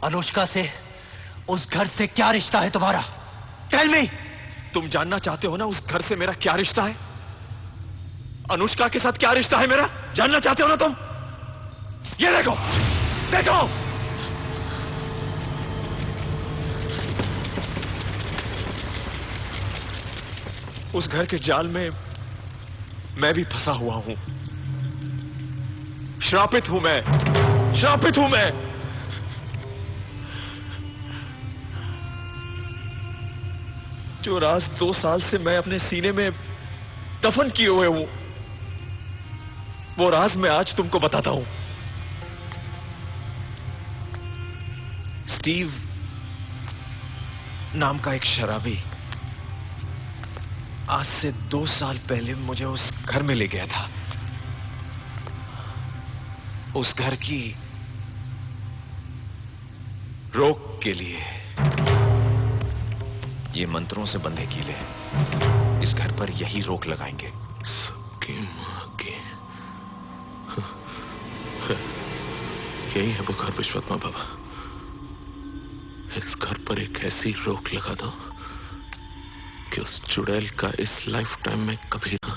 Speaker 7: अनुष्का से, उस घर से क्या रिश्ता है तुम्हारा? Tell me.
Speaker 1: तुम जानना चाहते हो ना उस घर से मेरा क्या रिश्ता है? अनुष्का के साथ क्या रिश्ता है मेरा? जानना चाहते हो ना तुम? ये देखो, देखो। उस घर के जाल में मैं भी फंसा हुआ हूं। श्रापित हूं मैं, श्रापित हूं मैं। जो राज 2 साल से मैं अपने सीने में दफन किए हुए हूं, वो राज मैं आज तुमको बताता हूं। स्टीव नाम का एक शराबी आज से 2 साल पहले मुझे उस घर में ले गया था। उस घर की रोक के लिए। ये मंत्रों से बंधे कीले इस घर पर यही रोक लगाएंगे।
Speaker 10: सबकी मां की यही है वो घर विश्वात्मा बाबा। इस घर पर एक ऐसी रोक लगा दो कि उस चुड़ैल का इस लाइफ टाइम में कभी ना।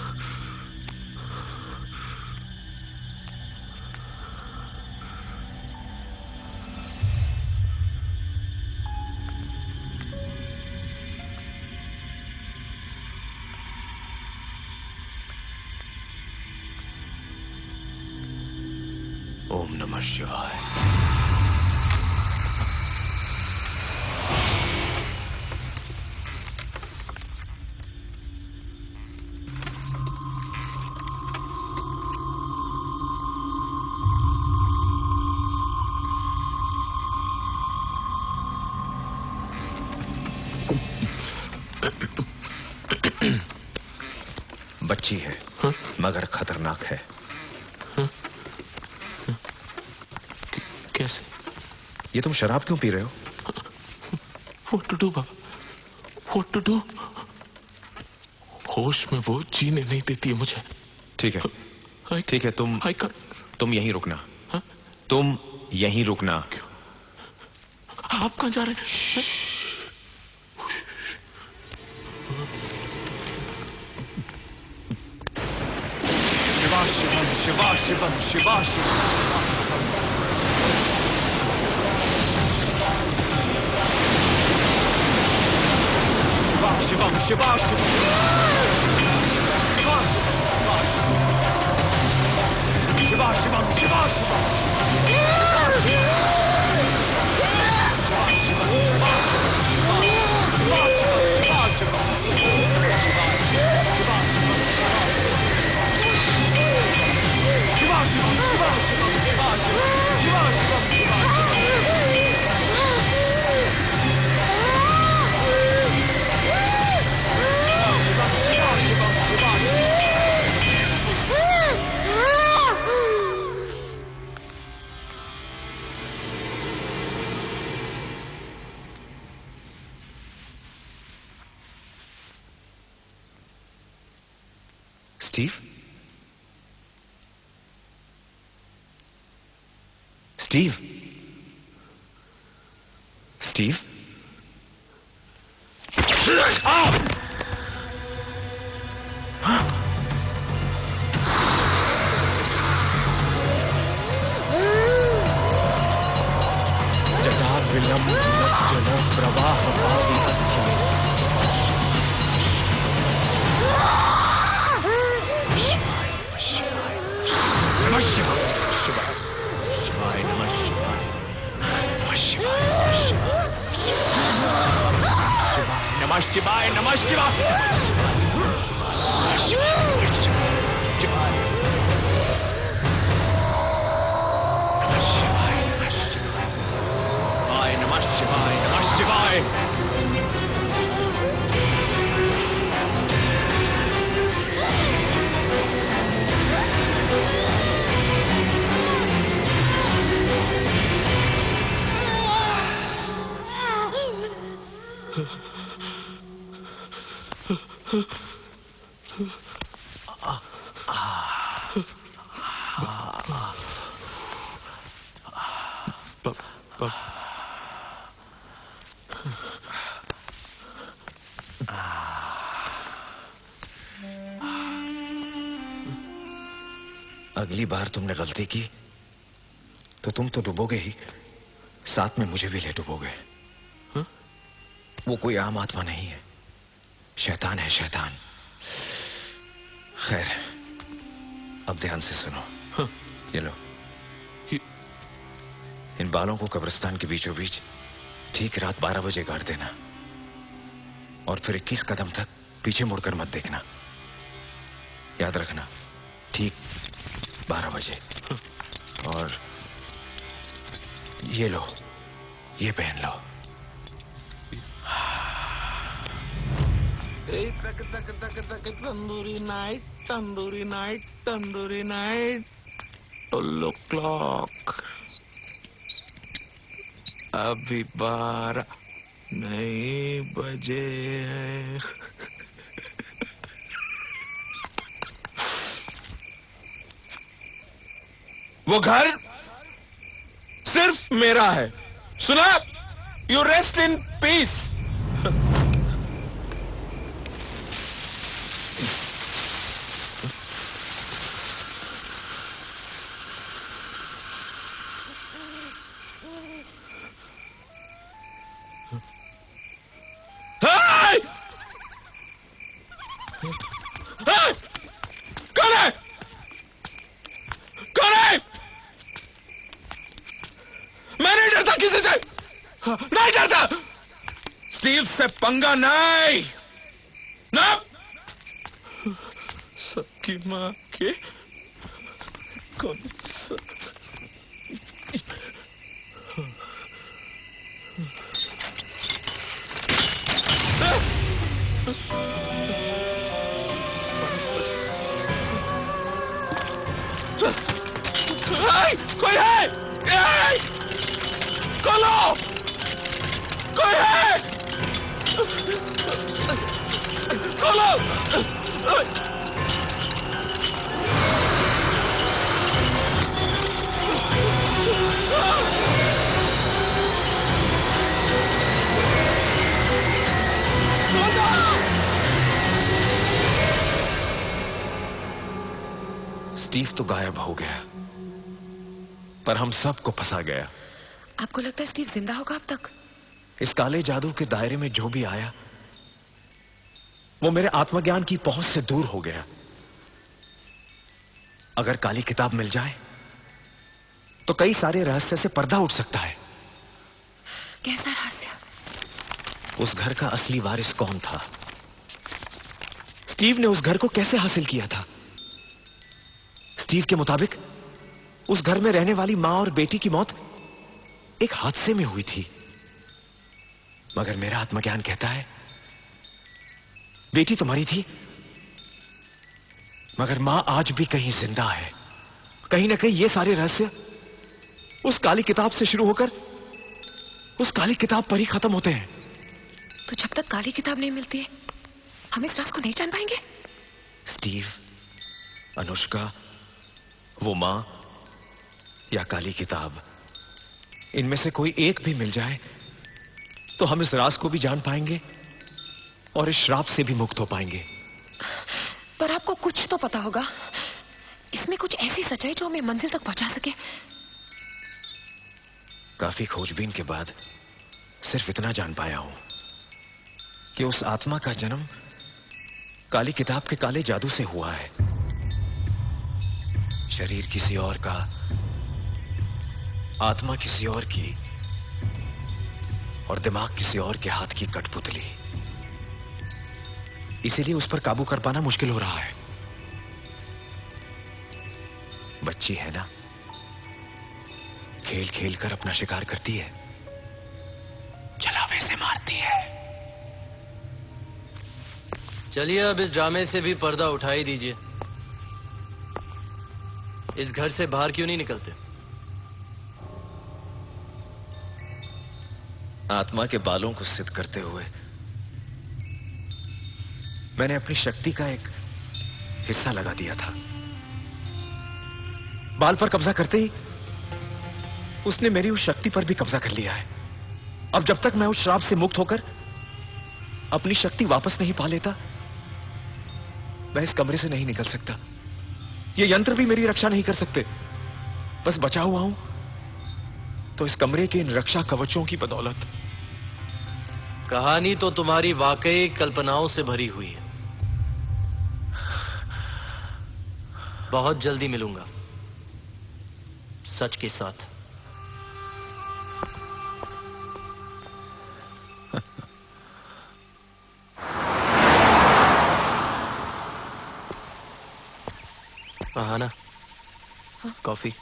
Speaker 1: ओम नमः शिवाय। बच्ची है मगर खतरनाक है।
Speaker 10: कैसे?
Speaker 1: ये तुम शराब क्यों पी रहे हो?
Speaker 10: What to do Baba? What to do? होश में वो जीने नहीं देती है मुझे।
Speaker 1: ठीक है, ठीक है, तुम यहीं रुकना। तुम यहीं रुकना।
Speaker 10: क्यों? आप कहां जा रहे हैं?
Speaker 3: Shivam Shiva Shivam Shiva Shivam Shivam Shiva Shivam Shiva Shivam Shiva Shivam
Speaker 1: Steve? Steve? Steve? जटा विलंब जल प्रवाह नमः शिवाय नमः शिवाय नमः शिवाय नमः शिवाय अगली बार तुमने गलती की तो तुम तो डूबोगे ही, साथ में मुझे भी ले डूबोगे। वो कोई आम आत्मा नहीं है, शैतान है शैतान। खैर, अब ध्यान से सुनो। ये लो, इन बालों को कब्रिस्तान के बीचों बीच ठीक रात 12 बजे गाड़ देना और फिर 21 कदम तक पीछे मुड़कर मत देखना। याद रखना, ठीक 12 बजे। और ये लो, ये पहन लो।
Speaker 10: तक तक तक तक tandoori night, tandoori night, tandoori night. 12 o'clock। अभी 12 नहीं बजे हैं। वो घर सिर्फ मेरा है, सुना? You rest in peace. नहीं डरता। स्टीव से पंगा नहीं ना। सबकी मां के कौन सा कोई है? खोलो, कोई है? खोलो।
Speaker 1: स्टीव तो गायब हो गया, पर हम सबको फंसा गया।
Speaker 2: आपको लगता है स्टीव जिंदा होगा अब तक?
Speaker 1: इस काले जादू के दायरे में जो भी आया वो मेरे आत्मज्ञान की पहुंच से दूर हो गया। अगर काली किताब मिल जाए तो कई सारे रहस्य से पर्दा उठ सकता है।
Speaker 2: कैसा रहस्य?
Speaker 1: उस घर का असली वारिस कौन था? स्टीव ने उस घर को कैसे हासिल किया था? स्टीव के मुताबिक उस घर में रहने वाली मां और बेटी की मौत एक हादसे में हुई थी, मगर मेरा आत्मज्ञान कहता है बेटी तो मरी थी, मगर मां आज भी कहीं जिंदा है। कहीं ना कहीं ये सारे रहस्य उस काली किताब से शुरू होकर उस काली किताब पर ही खत्म होते हैं।
Speaker 2: तो जब तक काली किताब नहीं मिलती है हम इस राज को नहीं जान पाएंगे।
Speaker 1: स्टीव, अनुष्का, वो मां या काली किताब, इनमें से कोई एक भी मिल जाए तो हम इस राज को भी जान पाएंगे और इस श्राप से भी मुक्त हो पाएंगे।
Speaker 2: पर आपको कुछ तो पता होगा, इसमें कुछ ऐसी सच्चाई जो हमें मंजिल तक पहुंचा सके।
Speaker 1: काफी खोजबीन के बाद सिर्फ इतना जान पाया हूं कि उस आत्मा का जन्म काली किताब के काले जादू से हुआ है। शरीर किसी और का, आत्मा किसी और की और दिमाग किसी और के हाथ की कठपुतली। इसीलिए उस पर काबू कर पाना मुश्किल हो रहा है। बच्ची है ना, खेल खेल कर अपना शिकार करती है, छलावे से मारती है।
Speaker 7: चलिए अब इस ड्रामे से भी पर्दा उठा ही दीजिए। इस घर से बाहर क्यों नहीं निकलते?
Speaker 1: आत्मा के बालों को सिद्ध करते हुए मैंने अपनी शक्ति का एक हिस्सा लगा दिया था। बाल पर कब्जा करते ही उसने मेरी उस शक्ति पर भी कब्जा कर लिया है। अब जब तक मैं उस श्राप से मुक्त होकर अपनी शक्ति वापस नहीं पा लेता, मैं इस कमरे से नहीं निकल सकता। ये यंत्र भी मेरी रक्षा नहीं कर सकते। बस बचा हुआ हूं तो इस कमरे के इन रक्षा कवचों की बदौलत।
Speaker 7: कहानी तो तुम्हारी वाकई कल्पनाओं से भरी हुई है। बहुत जल्दी मिलूंगा सच के साथ। आना, कॉफी।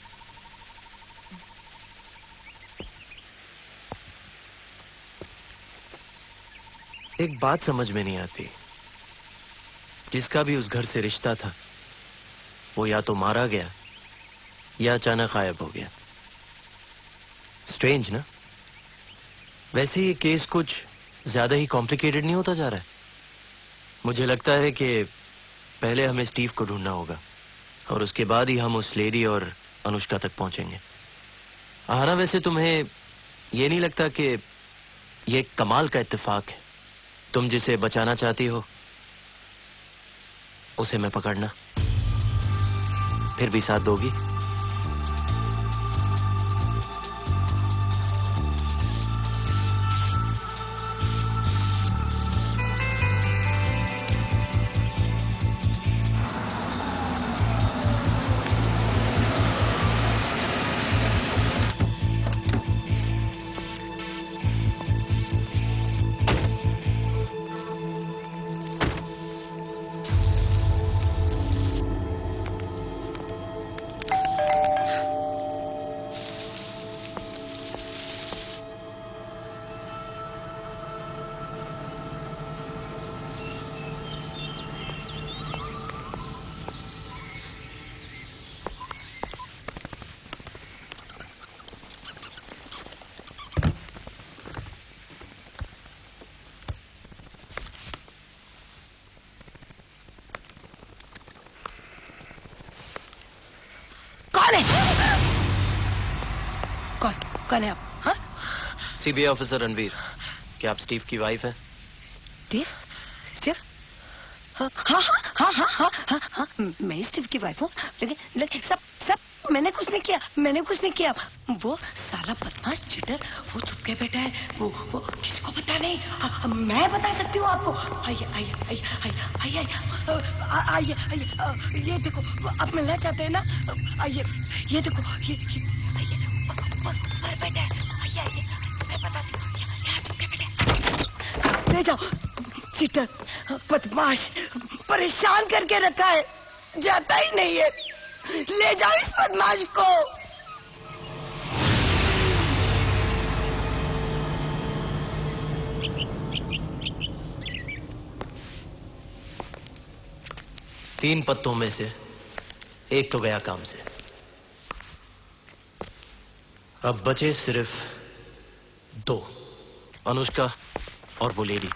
Speaker 7: एक बात समझ में नहीं आती, जिसका भी उस घर से रिश्ता था वो या तो मारा गया या अचानक गायब हो गया। स्ट्रेंज ना? वैसे ये केस कुछ ज्यादा ही कॉम्प्लिकेटेड नहीं होता जा रहा है? मुझे लगता है कि पहले हमें स्टीव को ढूंढना होगा और उसके बाद ही हम उस लेडी और अनुष्का तक पहुंचेंगे। आना, वैसे तुम्हें ये नहीं लगता कि ये एक कमाल का इत्तेफाक है? तुम जिसे बचाना चाहती हो उसे मैं पकड़ना, फिर भी साथ दोगी?
Speaker 2: कौन है आप? हाँ?
Speaker 7: CBI officer Ranveer. क्या आप स्टीव की वाइफ हैं?
Speaker 2: स्टीव? स्टीव? हाँ, मैं स्टीव की वाइफ हूँ, लेकिन सब मैंने कुछ नहीं किया। वो साला बदमाश चीटर, वो चुपके बैठा है, वो किसी को पता नहीं। मैं बता सकती हूँ आपको। आइए, ये देखो, आप मिलना चाहते हैं ना? आइए, ये देखो, ये आइए, ऊपर बैठा है। आइए, मैं बताती हूँ, यहाँ चुपके बैठा है। ले जाओ, चीटर, बदमाश, परेशान करके रखा है, जाता ही नहीं है। ले जाओ इस बदमाश को।
Speaker 7: तीन पत्तों में से एक तो गया काम से। अब बचे सिर्फ दो, अनुष्का और वो लेडी।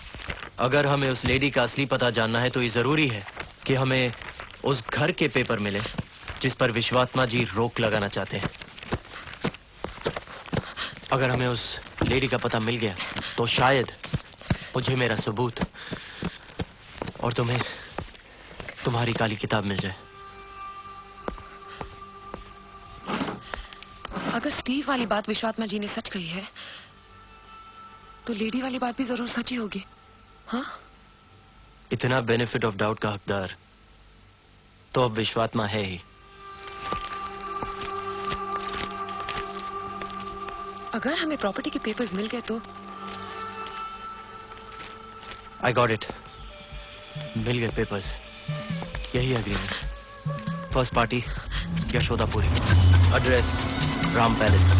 Speaker 7: अगर हमें उस लेडी का असली पता जानना है तो ये जरूरी है कि हमें उस घर के पेपर मिले जिस पर विश्वात्मा जी रोक लगाना चाहते हैं। अगर हमें उस लेडी का पता मिल गया तो शायद मुझे मेरा सबूत और तुम्हें तुम्हारी काली किताब मिल जाए।
Speaker 2: अगर स्टीव वाली बात विश्वात्मा जी ने सच कही है तो लेडी वाली बात भी जरूर सच ही होगी। हाँ,
Speaker 7: इतना बेनिफिट ऑफ डाउट का हकदार तो अब विश्वात्मा है ही।
Speaker 2: अगर हमें प्रॉपर्टी के पेपर्स मिल गए तो?
Speaker 7: आई गॉट इट, मिल गए पेपर्स, यही agreement. First party Yashodapuri, address Ram palace.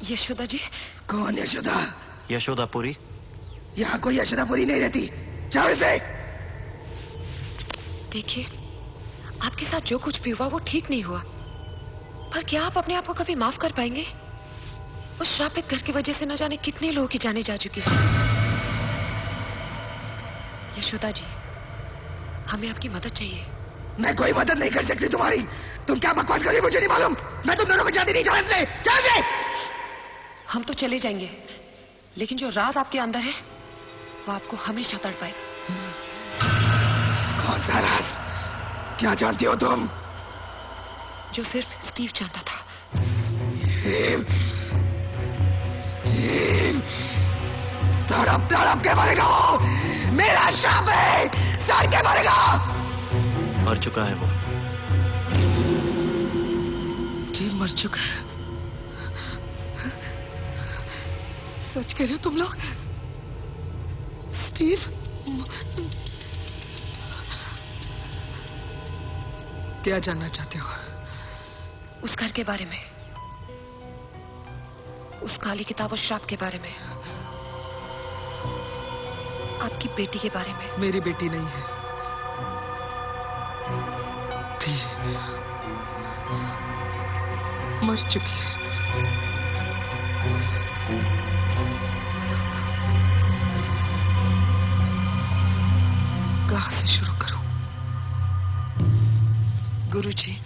Speaker 2: Yashoda ji?
Speaker 11: कौन यशोदा?
Speaker 7: यशोदापुरी।
Speaker 11: यहाँ कोई यशोदापुरी नहीं रहती, जाओ इसे।
Speaker 2: देखिए, आपके साथ जो कुछ भी हुआ वो ठीक नहीं हुआ, पर क्या आप अपने आप को कभी माफ कर पाएंगे? उस श्रापित घर की वजह से न जाने कितने लोगों की जाने जा चुकी है। यशोदा जी, हमें आपकी मदद चाहिए।
Speaker 11: मैं कोई मदद नहीं कर सकती तुम्हारी। तुम क्या बकवास कर रही हो मुझे नहीं मालूम। मैं तुम दोनों को जाती नहीं। जाओ से।
Speaker 2: हम तो चले जाएंगे, लेकिन जो राज आपके अंदर है वो आपको हमेशा तड़पाएगा।
Speaker 11: कौन सा राज? क्या जानती हो तुम?
Speaker 2: जो सिर्फ स्टीव जानता था।
Speaker 11: स्टीव तड़प तड़प के मरेगा वो। मेरा शाप है, तड़ के मरेगा।
Speaker 7: मर चुका है वो।
Speaker 2: स्टीव मर चुका है? सच कह रहे हो तुम लोग? स्टीव? क्या जानना चाहते हो? उस घर के बारे में, उस काली किताब और श्राप के बारे में, आपकी बेटी के बारे में। मेरी बेटी नहीं है, थी, मर चुकी है। कहां से शुरू करूं? गुरुजी,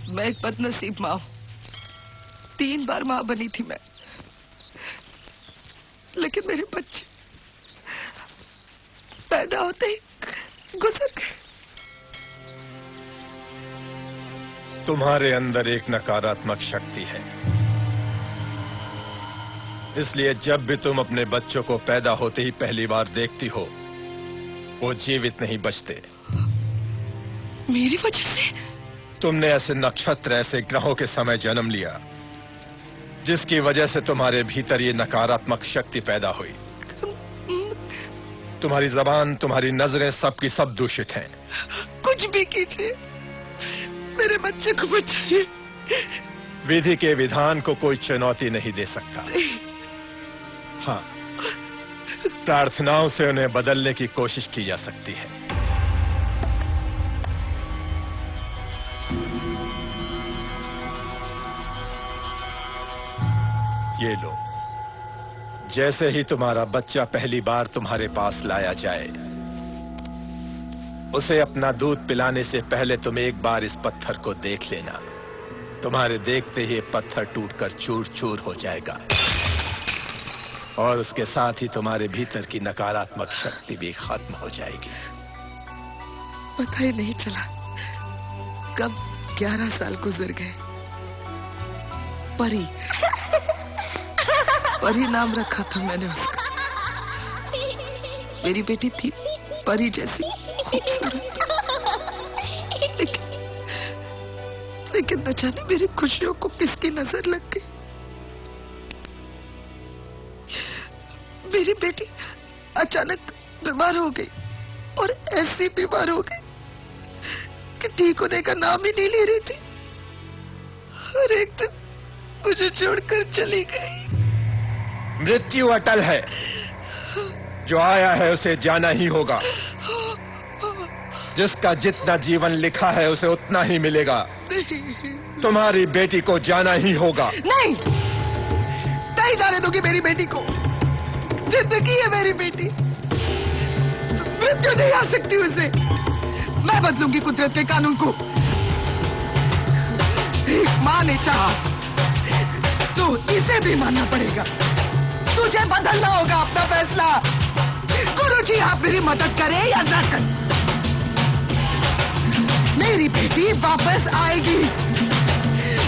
Speaker 2: मैं एक बदनसीब मां हूं। 3 बार मां बनी थी मैं, लेकिन मेरे बच्चे पैदा होते ही गुजर गए।
Speaker 3: तुम्हारे अंदर एक नकारात्मक शक्ति है। इसलिए जब भी तुम अपने बच्चों को पैदा होते ही पहली बार देखती हो, वो जीवित नहीं बचते।
Speaker 2: मेरी वजह से?
Speaker 3: तुमने ऐसे नक्षत्र, ऐसे ग्रहों के समय जन्म लिया जिसकी वजह से तुम्हारे भीतर ये नकारात्मक शक्ति पैदा हुई। तुम्हारी जबान, तुम्हारी नजरें, सबकी सब दूषित हैं।
Speaker 2: कुछ भी कीजिए, मेरे बच्चे को बचाइए।
Speaker 3: विधि के विधान को कोई चुनौती नहीं दे सकता। हाँ, प्रार्थनाओं से उन्हें बदलने की कोशिश की जा सकती है। ये लो, जैसे ही तुम्हारा बच्चा पहली बार तुम्हारे पास लाया जाए, उसे अपना दूध पिलाने से पहले तुम एक बार इस पत्थर को देख लेना। तुम्हारे देखते ही पत्थर टूटकर चूर चूर हो जाएगा और उसके साथ ही तुम्हारे भीतर की नकारात्मक शक्ति भी खत्म हो जाएगी।
Speaker 2: पता ही नहीं चला कब 11 साल गुजर गए। परी परी नाम रखा था मैंने उसका। मेरी बेटी थी परी जैसी खूबसूरत, लेकिन न जाने मेरी खुशियों को किसकी नजर लग गई। मेरी बेटी अचानक बीमार हो गई और ऐसी बीमार हो गई कि ठीक होने का नाम ही नहीं ले रही थी और एक दिन मुझे छोड़कर चली गई।
Speaker 3: मृत्यु अटल है, जो आया है उसे जाना ही होगा। जिसका जितना जीवन लिखा है उसे उतना ही मिलेगा। तुम्हारी बेटी को जाना ही होगा।
Speaker 2: नहीं, नहीं जाने दूंगी मेरी बेटी को। जिंदगी है मेरी बेटी, मृत्यु नहीं आ सकती उसे। मैं बदलूंगी कुदरत के कानून को। एक मां ने चाहा तो इसे भी मानना पड़ेगा। तुझे बदलना होगा अपना फैसला। गुरुजी आप मेरी मदद करें या न करें, मेरी बेटी वापस आएगी।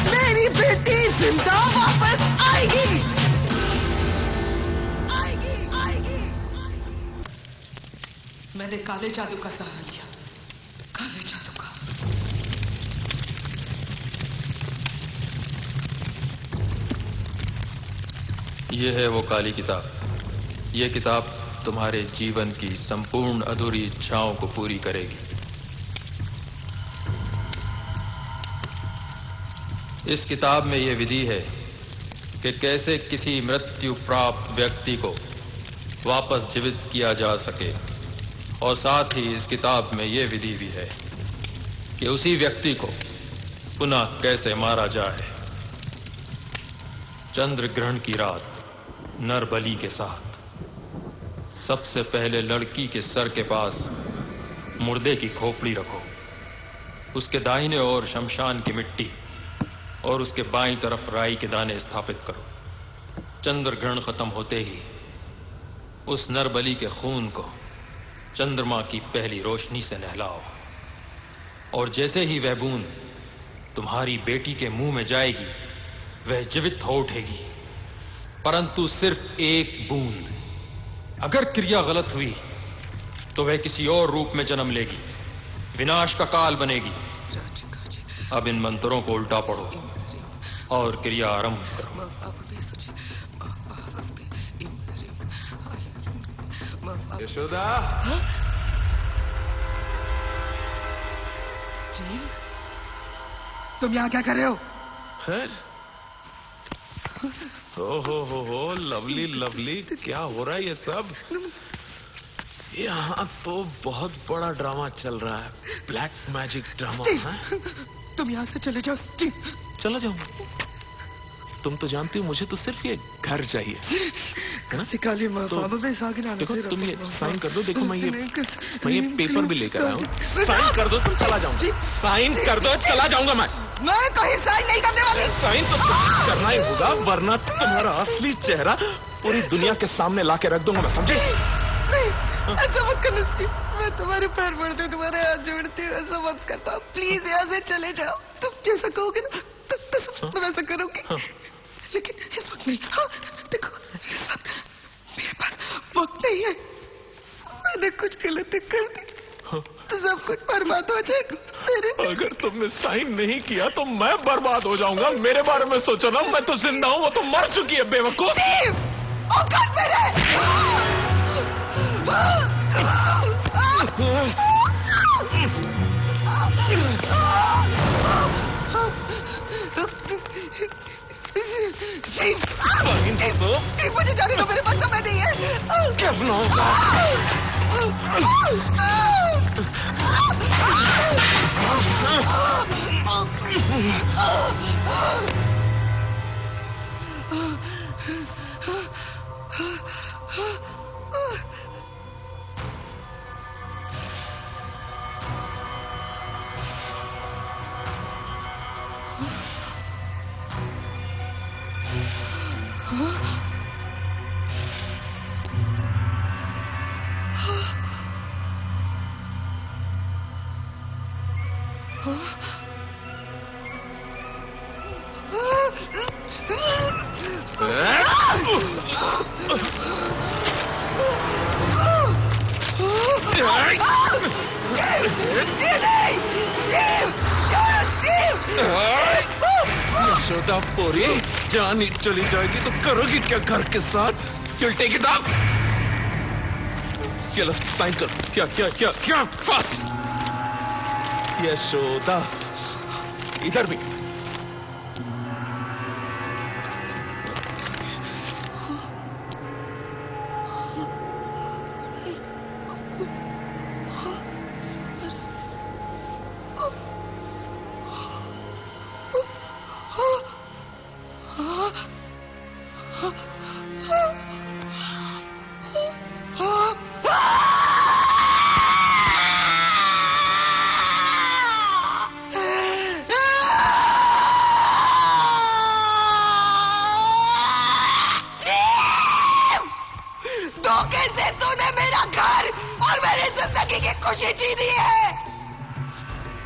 Speaker 2: मेरी बेटी जिंदा वापस आएगी। आएगी, आएगी, आएगी। मैंने काले जादू का सहारा लिया, काले जादू का।
Speaker 12: ये है वो काली किताब। ये किताब तुम्हारे जीवन की संपूर्ण अधूरी इच्छाओं को पूरी करेगी। इस किताब में यह विधि है कि कैसे किसी मृत्यु प्राप्त व्यक्ति को वापस जीवित किया जा सके, और साथ ही इस किताब में यह विधि भी है कि उसी व्यक्ति को पुनः कैसे मारा जाए। चंद्र ग्रहण की रात नर बलि के साथ सबसे पहले लड़की के सर के पास मुर्दे की खोपड़ी रखो। उसके दाहिने ओर शमशान की मिट्टी और उसके बाईं तरफ राई के दाने स्थापित करो। चंद्र ग्रहण खत्म होते ही उस नर बलि के खून को चंद्रमा की पहली रोशनी से नहलाओ, और जैसे ही वह बूंद तुम्हारी बेटी के मुंह में जाएगी वह जीवित हो उठेगी, परंतु सिर्फ एक बूंद। अगर क्रिया गलत हुई तो वह किसी और रूप में जन्म लेगी, विनाश का काल बनेगी। अब इन मंत्रों को उल्टा पढ़ो और क्रिया आरंभ करो।
Speaker 3: यशोदा,
Speaker 2: स्टीव, तुम यहाँ क्या कर रहे हो?
Speaker 10: हो लवली लवली, क्या हो रहा है ये सब? यहाँ तो बहुत बड़ा ड्रामा चल रहा है, ब्लैक मैजिक ड्रामा है।
Speaker 2: तुम यहाँ से चले जाओ स्टीव।
Speaker 10: चला जाऊंगा? तुम तो जानती हो मुझे तो सिर्फ ये घर चाहिए। देखो तुम ये साइन कर दो। देखो मैं ये पेपर भी लेकर आया हूँ। साइन कर दो, तुम चला जाऊंगा। साइन कर दो, चला जाऊंगा मैं
Speaker 2: कहीं साइन नहीं करने वाली।
Speaker 10: साइन तो करना ही होगा, वरना तुम्हारा असली चेहरा पूरी दुनिया के सामने लाके रख दूंगा मैं, समझे?
Speaker 2: ऐसा मत करना स्टीव, मैं तुम्हारे पैर पड़ती हूँ, तुम्हारे हाथ जोड़ती हूँ। ऐसा मत करता प्लीज, यहाँ से चले जाओ। तुम जैसा कहोगे ना तुम वैसा करोगे। लेकिन इस वक्त नहीं। हाँ, देखो
Speaker 11: मैंने कुछ गलती कर दी तो सब कुछ बर्बाद हो जाएगा मेरे।
Speaker 3: अगर तुमने साइन नहीं किया तो मैं बर्बाद हो जाऊंगा। मेरे बारे में सोचो ना, मैं तो जिंदा हूँ, वो तो मर चुकी है बेवकूफ।
Speaker 11: औकात मेरे। स्टीव, मुझे जाने दो, मेरे पास समय नहीं है।
Speaker 3: क्या बनाऊंगा?
Speaker 10: यशोदापुरी, जान ही चली जाएगी तो करोगी क्या घर के साथ? You'll take it up? चलो साइन कर। क्या क्या क्या क्या बस। यशोदा, इधर भी।
Speaker 11: खुशी जीनी है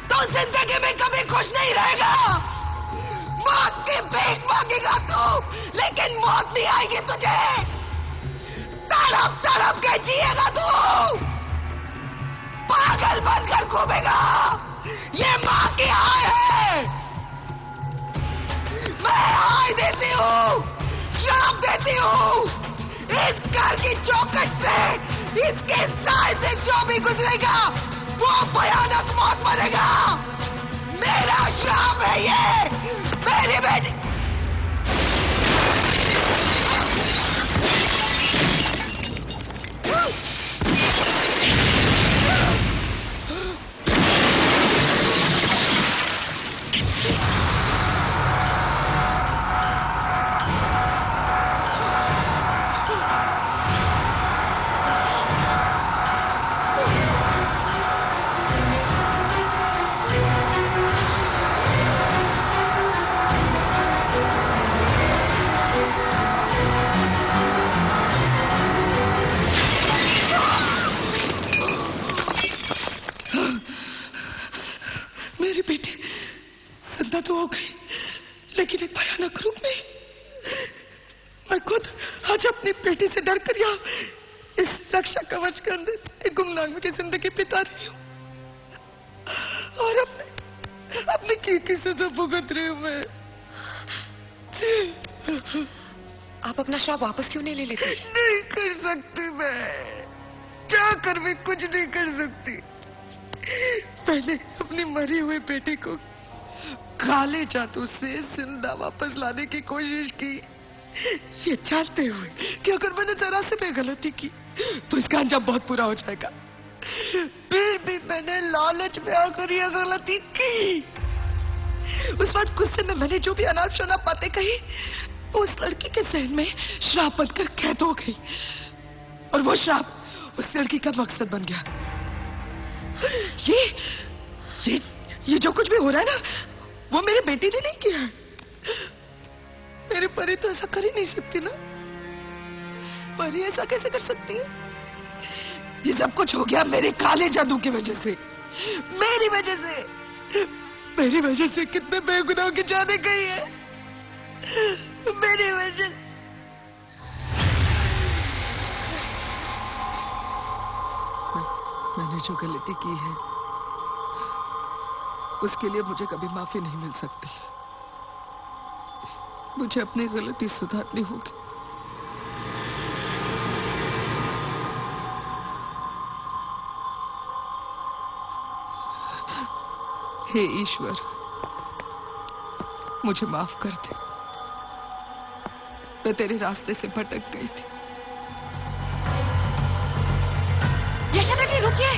Speaker 11: तो जिंदगी में कभी खुश नहीं रहेगा। मौत की भीख मांगेगा तू, लेकिन मौत नहीं आएगी तुझे। तड़प तड़प के जिएगा तू, पागल बनकर घूमेगा। ये माँ की हाय है। मैं हाय देती हूँ, श्राप देती हूँ। इस घर की चौखट से, इसके साय से जो भी गुजरेगा वो भयानक मौत मरेगा। मेरा श्राप है ये। मेरी बेटी तो हो गई, लेकिन एक भयानक रूप में। मैं खुद आज अपनी बेटी से डर कर यहाँ इस रक्षा कवच के अंदर एक गुमनामी की जिंदगी बिता रही हूँ और अपने की सजा भुगत रही हूँ मैं।
Speaker 2: आप अपना श्राप वापस क्यों नहीं ले लेते?
Speaker 11: नहीं कर सकती मैं, जाकर भी कुछ नहीं कर सकती। पहले अपनी मरी हुई बेटी को काले जादू से जिंदा वापस लाने की कोशिश की, ये जानते हुए कि अगर मैंने जरा से भी गलती की तो इसका अंजाम बहुत बुरा हो जाएगा। फिर भी मैंने लालच में आकर यह गलती की। उस वक्त गुस्से में मैंने जो भी अनाप शनाप बातें कही वो उस लड़की के जहन में श्राप बनकर कैद हो गई और वो श्राप उस लड़की का मकसद बन गया। ये जो कुछ भी हो रहा है ना, वो मेरी बेटी ने नहीं किया है। मेरी परी तो ऐसा कर ही नहीं सकती ना। परी ऐसा कैसे कर सकती है? ये सब कुछ हो गया मेरे काले जादू की वजह से। मेरी वजह से कितने बेगुनाह की जाने गई है। मेरी वजह से। मैंने जो गलती की है उसके लिए मुझे कभी माफी नहीं मिल सकती। मुझे अपनी गलती सुधारनी होगी। हे ईश्वर, मुझे माफ कर दे। मैं तेरे रास्ते से भटक गई थी।
Speaker 2: यशोदा जी रुकिए।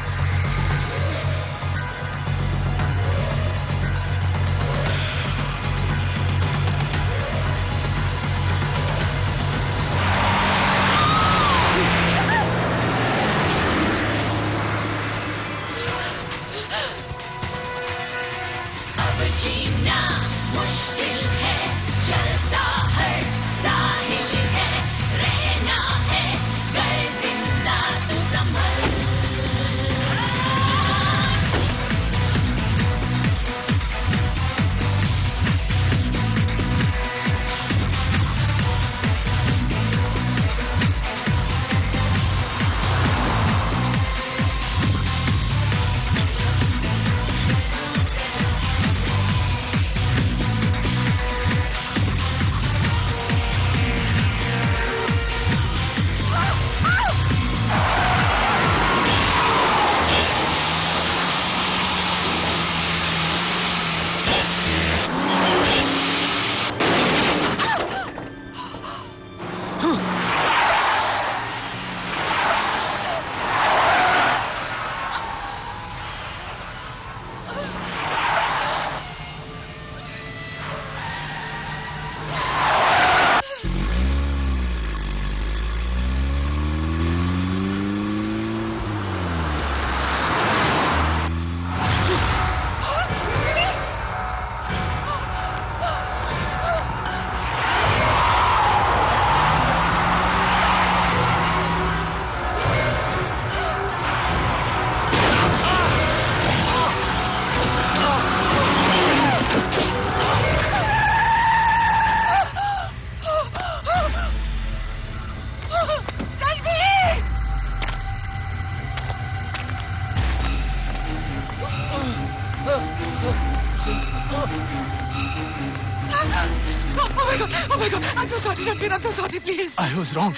Speaker 13: I was wrong.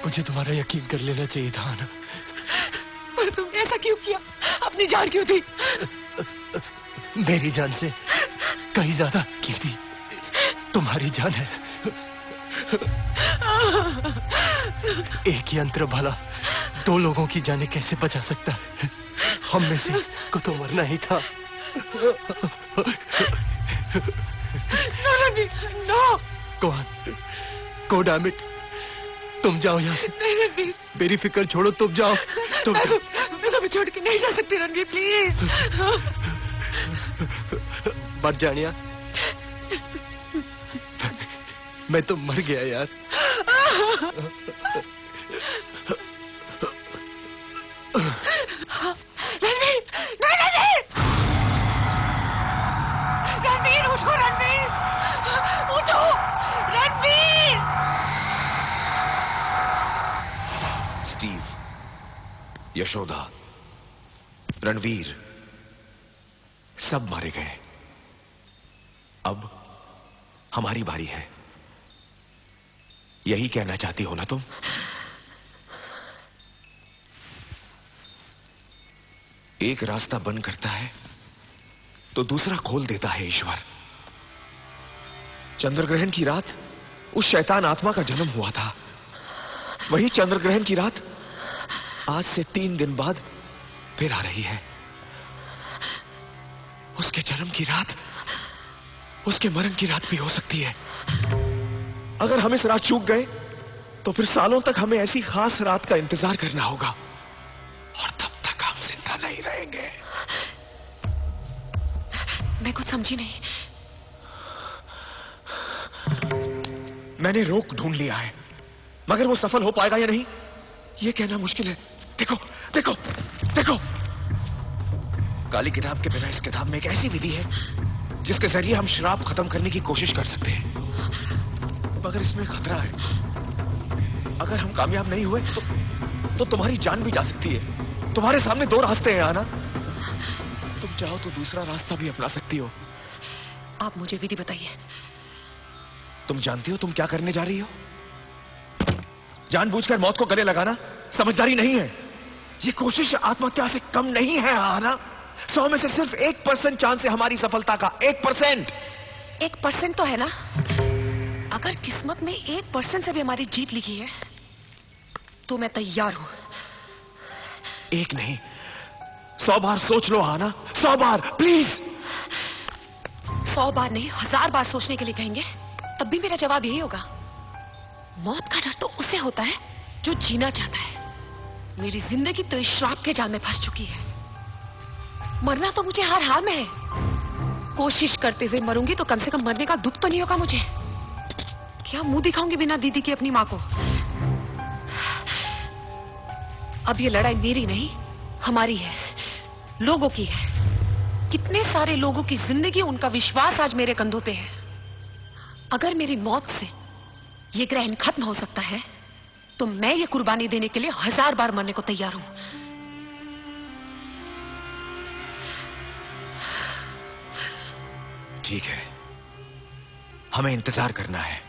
Speaker 13: मुझे तुम्हारा यकीन कर लेना चाहिए था ना।
Speaker 2: पर तुमने ऐसा क्यों किया? अपनी जान क्यों दी?
Speaker 13: मेरी जान से कहीं ज्यादा कीमती तुम्हारी जान है। एक यंत्र भला दो लोगों की जानें कैसे बचा सकता है? हम में से को तो मरना ही था।
Speaker 2: नो।
Speaker 13: कौन? गॉड डैम इट, तुम जाओ यहाँ से।
Speaker 2: नहीं रणवीर,
Speaker 13: मेरी फिक्र छोड़ो, तुम जाओ। तुम जाओ।
Speaker 2: मैं तुम्हें छोड़ के नहीं जा सकती रणवीर, प्लीज।
Speaker 13: मर जानिया, मैं तो मर गया यार।
Speaker 2: रणवीर, नहीं रणवीर, रणवीर उठो, रणवीर उठो, रणवीर।
Speaker 1: स्टीव, यशोदा, रणवीर सब मारे गए। अब हमारी बारी है। यही कहना चाहती हो ना तुम? एक रास्ता बंद करता है तो दूसरा खोल देता है ईश्वर। चंद्रग्रहण की रात उस शैतान आत्मा का जन्म हुआ था। वही चंद्रग्रहण की रात आज से 3 दिन बाद फिर आ रही है। उसके जन्म की रात उसके मरण की रात भी हो सकती है। अगर हम इस रात चूक गए तो फिर सालों तक हमें ऐसी खास रात का इंतजार करना होगा और तब तक हम जिंदा नहीं रहेंगे।
Speaker 2: मैं कुछ समझी नहीं।
Speaker 1: मैंने रोक ढूंढ लिया है, मगर वो सफल हो पाएगा या नहीं ये कहना मुश्किल है। देखो देखो देखो, काली किताब के बिना इस किताब में एक ऐसी विधि है जिसके जरिए हम श्राप खत्म करने की कोशिश कर सकते हैं, मगर इसमें खतरा है। अगर हम कामयाब नहीं हुए तो तुम्हारी जान भी जा सकती है। तुम्हारे सामने दो रास्ते हैं आना। तुम चाहो तो दूसरा रास्ता भी अपना सकती हो।
Speaker 2: आप मुझे विधि बताइए।
Speaker 1: तुम जानती हो तुम क्या करने जा रही हो? जानबूझकर मौत को गले लगाना समझदारी नहीं है। ये कोशिश आत्महत्या से कम नहीं है आना। 100 में से सिर्फ 1% चांस है हमारी सफलता का। 1%।
Speaker 2: 1% तो है ना। अगर किस्मत में 1% से भी हमारी जीत लिखी है तो मैं तैयार हूं।
Speaker 1: एक नहीं 100 बार सोच लो आना। 100 बार प्लीज।
Speaker 2: 100 बार नहीं 1000 बार सोचने के लिए कहेंगे तब भी मेरा जवाब यही होगा। मौत का डर तो उसे होता है जो जीना चाहता है। मेरी जिंदगी तो इस श्राप के जाल में फंस चुकी है। मरना तो मुझे हर हाल में है। कोशिश करते हुए मरूंगी तो कम से कम मरने का दुख तो नहीं होगा मुझे। क्या मुंह दिखाऊंगी बिना दीदी की अपनी मां को? अब ये लड़ाई मेरी नहीं हमारी है, लोगों की है। कितने सारे लोगों की जिंदगी, उनका विश्वास आज मेरे कंधों पे है। अगर मेरी मौत से ये ग्रहण खत्म हो सकता है तो मैं ये कुर्बानी देने के लिए 1000 बार मरने को तैयार हूं।
Speaker 1: ठीक है, हमें इंतजार करना है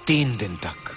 Speaker 1: 3 दिन तक।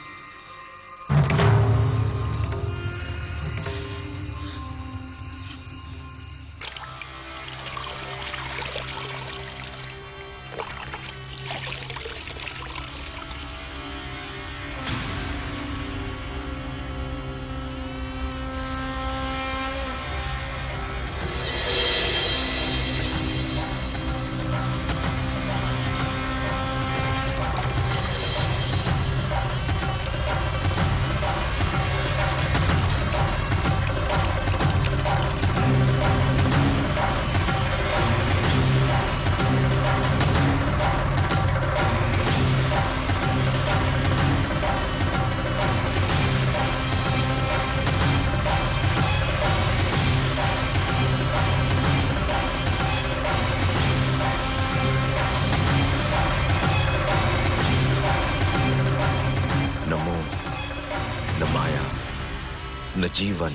Speaker 1: न जीवन,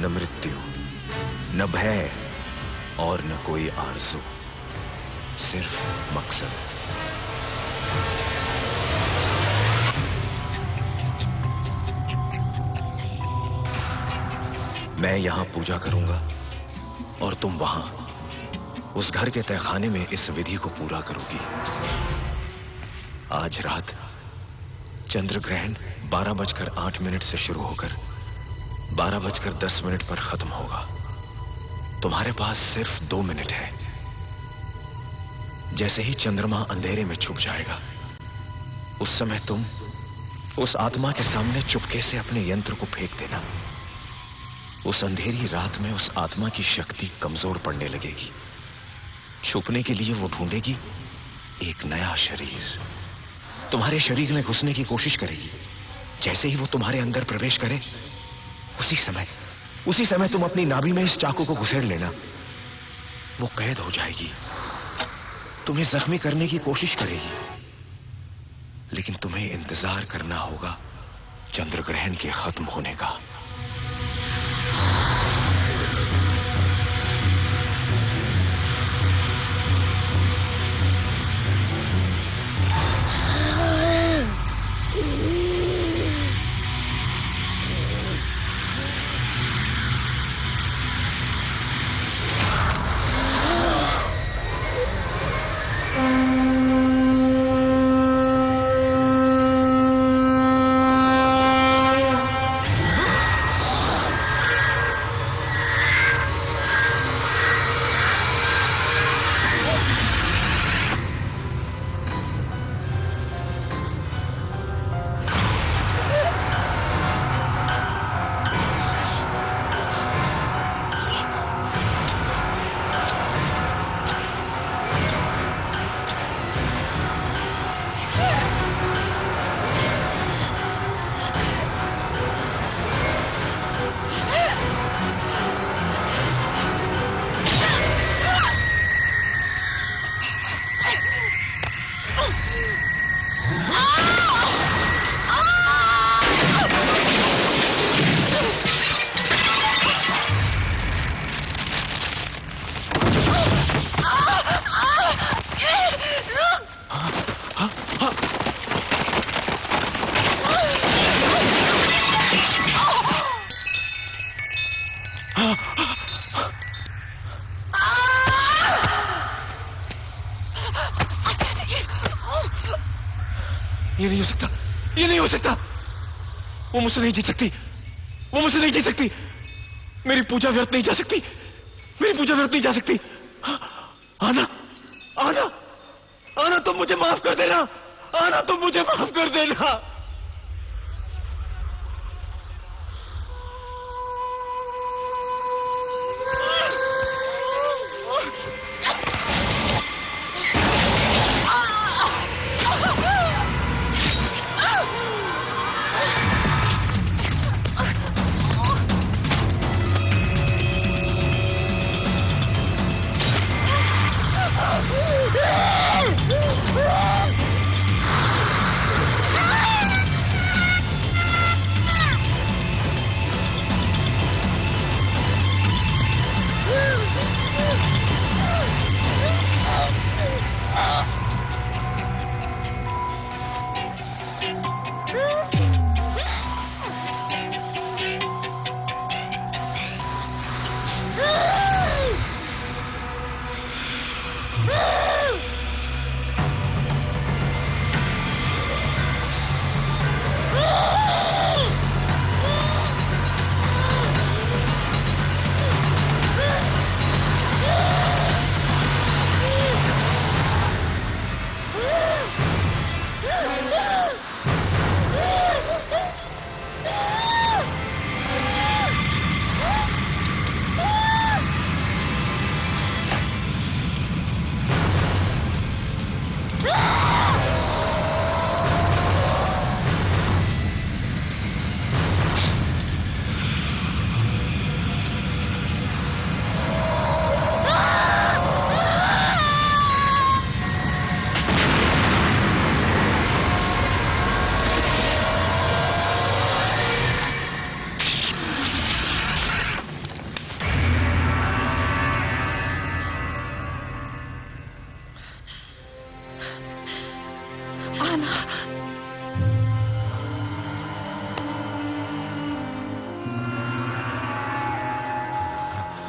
Speaker 1: न मृत्यु, न भय और न कोई आरज़ू, सिर्फ मकसद। मैं यहां पूजा करूंगा और तुम वहां उस घर के तहखाने में इस विधि को पूरा करोगी। आज रात चंद्र ग्रहण 12:08 से शुरू होकर 12:10 पर खत्म होगा। तुम्हारे पास सिर्फ 2 मिनट है। जैसे ही चंद्रमा अंधेरे में छुप जाएगा उस समय तुम उस आत्मा के सामने चुपके से अपने यंत्र को फेंक देना। उस अंधेरी रात में उस आत्मा की शक्ति कमजोर पड़ने लगेगी। छुपने के लिए वो ढूंढेगी एक नया शरीर। तुम्हारे शरीर में घुसने की कोशिश करेगी। जैसे ही वो तुम्हारे अंदर प्रवेश करे उसी समय तुम अपनी नाभि में इस चाकू को घुसेड़ लेना। वो कैद हो जाएगी, तुम्हें जख्मी करने की कोशिश करेगी, लेकिन तुम्हें इंतजार करना होगा चंद्र ग्रहण के खत्म होने का। ये नहीं हो सकता। वो मुझसे नहीं जीत सकती, वो मुझसे नहीं जीत सकती। मेरी पूजा व्यर्थ नहीं जा सकती, मेरी पूजा व्यर्थ नहीं जा सकती। आना, आना, आना, तुम मुझे माफ कर देना। आना, तुम मुझे माफ कर देना।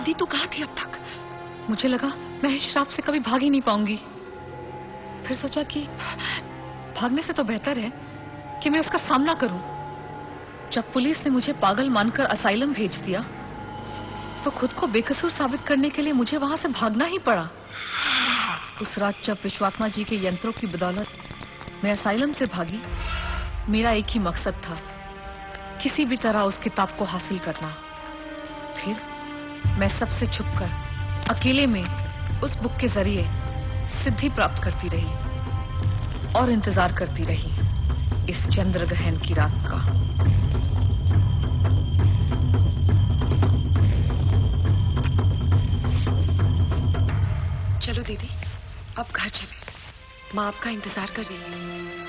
Speaker 2: दी, तू कहाँ थी अब तक?
Speaker 5: मुझे लगा मैं इस श्राप से कभी भाग ही नहीं पाऊंगी। फिर सोचा कि भागने से तो बेहतर है कि मैं उसका सामना करूं। जब पुलिस ने मुझे पागल मानकर असाइलम भेज दिया तो खुद को बेकसूर साबित करने के लिए मुझे वहां से भागना ही पड़ा। उस रात जब विश्वात्मा जी के यंत्रों की बदौलत मैं असाइलम से भागी, मेरा एक ही मकसद था, किसी भी तरह उस किताब को हासिल करना। फिर मैं सबसे छुपकर अकेले में उस बुक के जरिए सिद्धि प्राप्त करती रही और इंतजार करती रही इस चंद्र ग्रहण की रात का।
Speaker 2: चलो दीदी, अब घर चले। माँ आपका इंतजार कर रही है।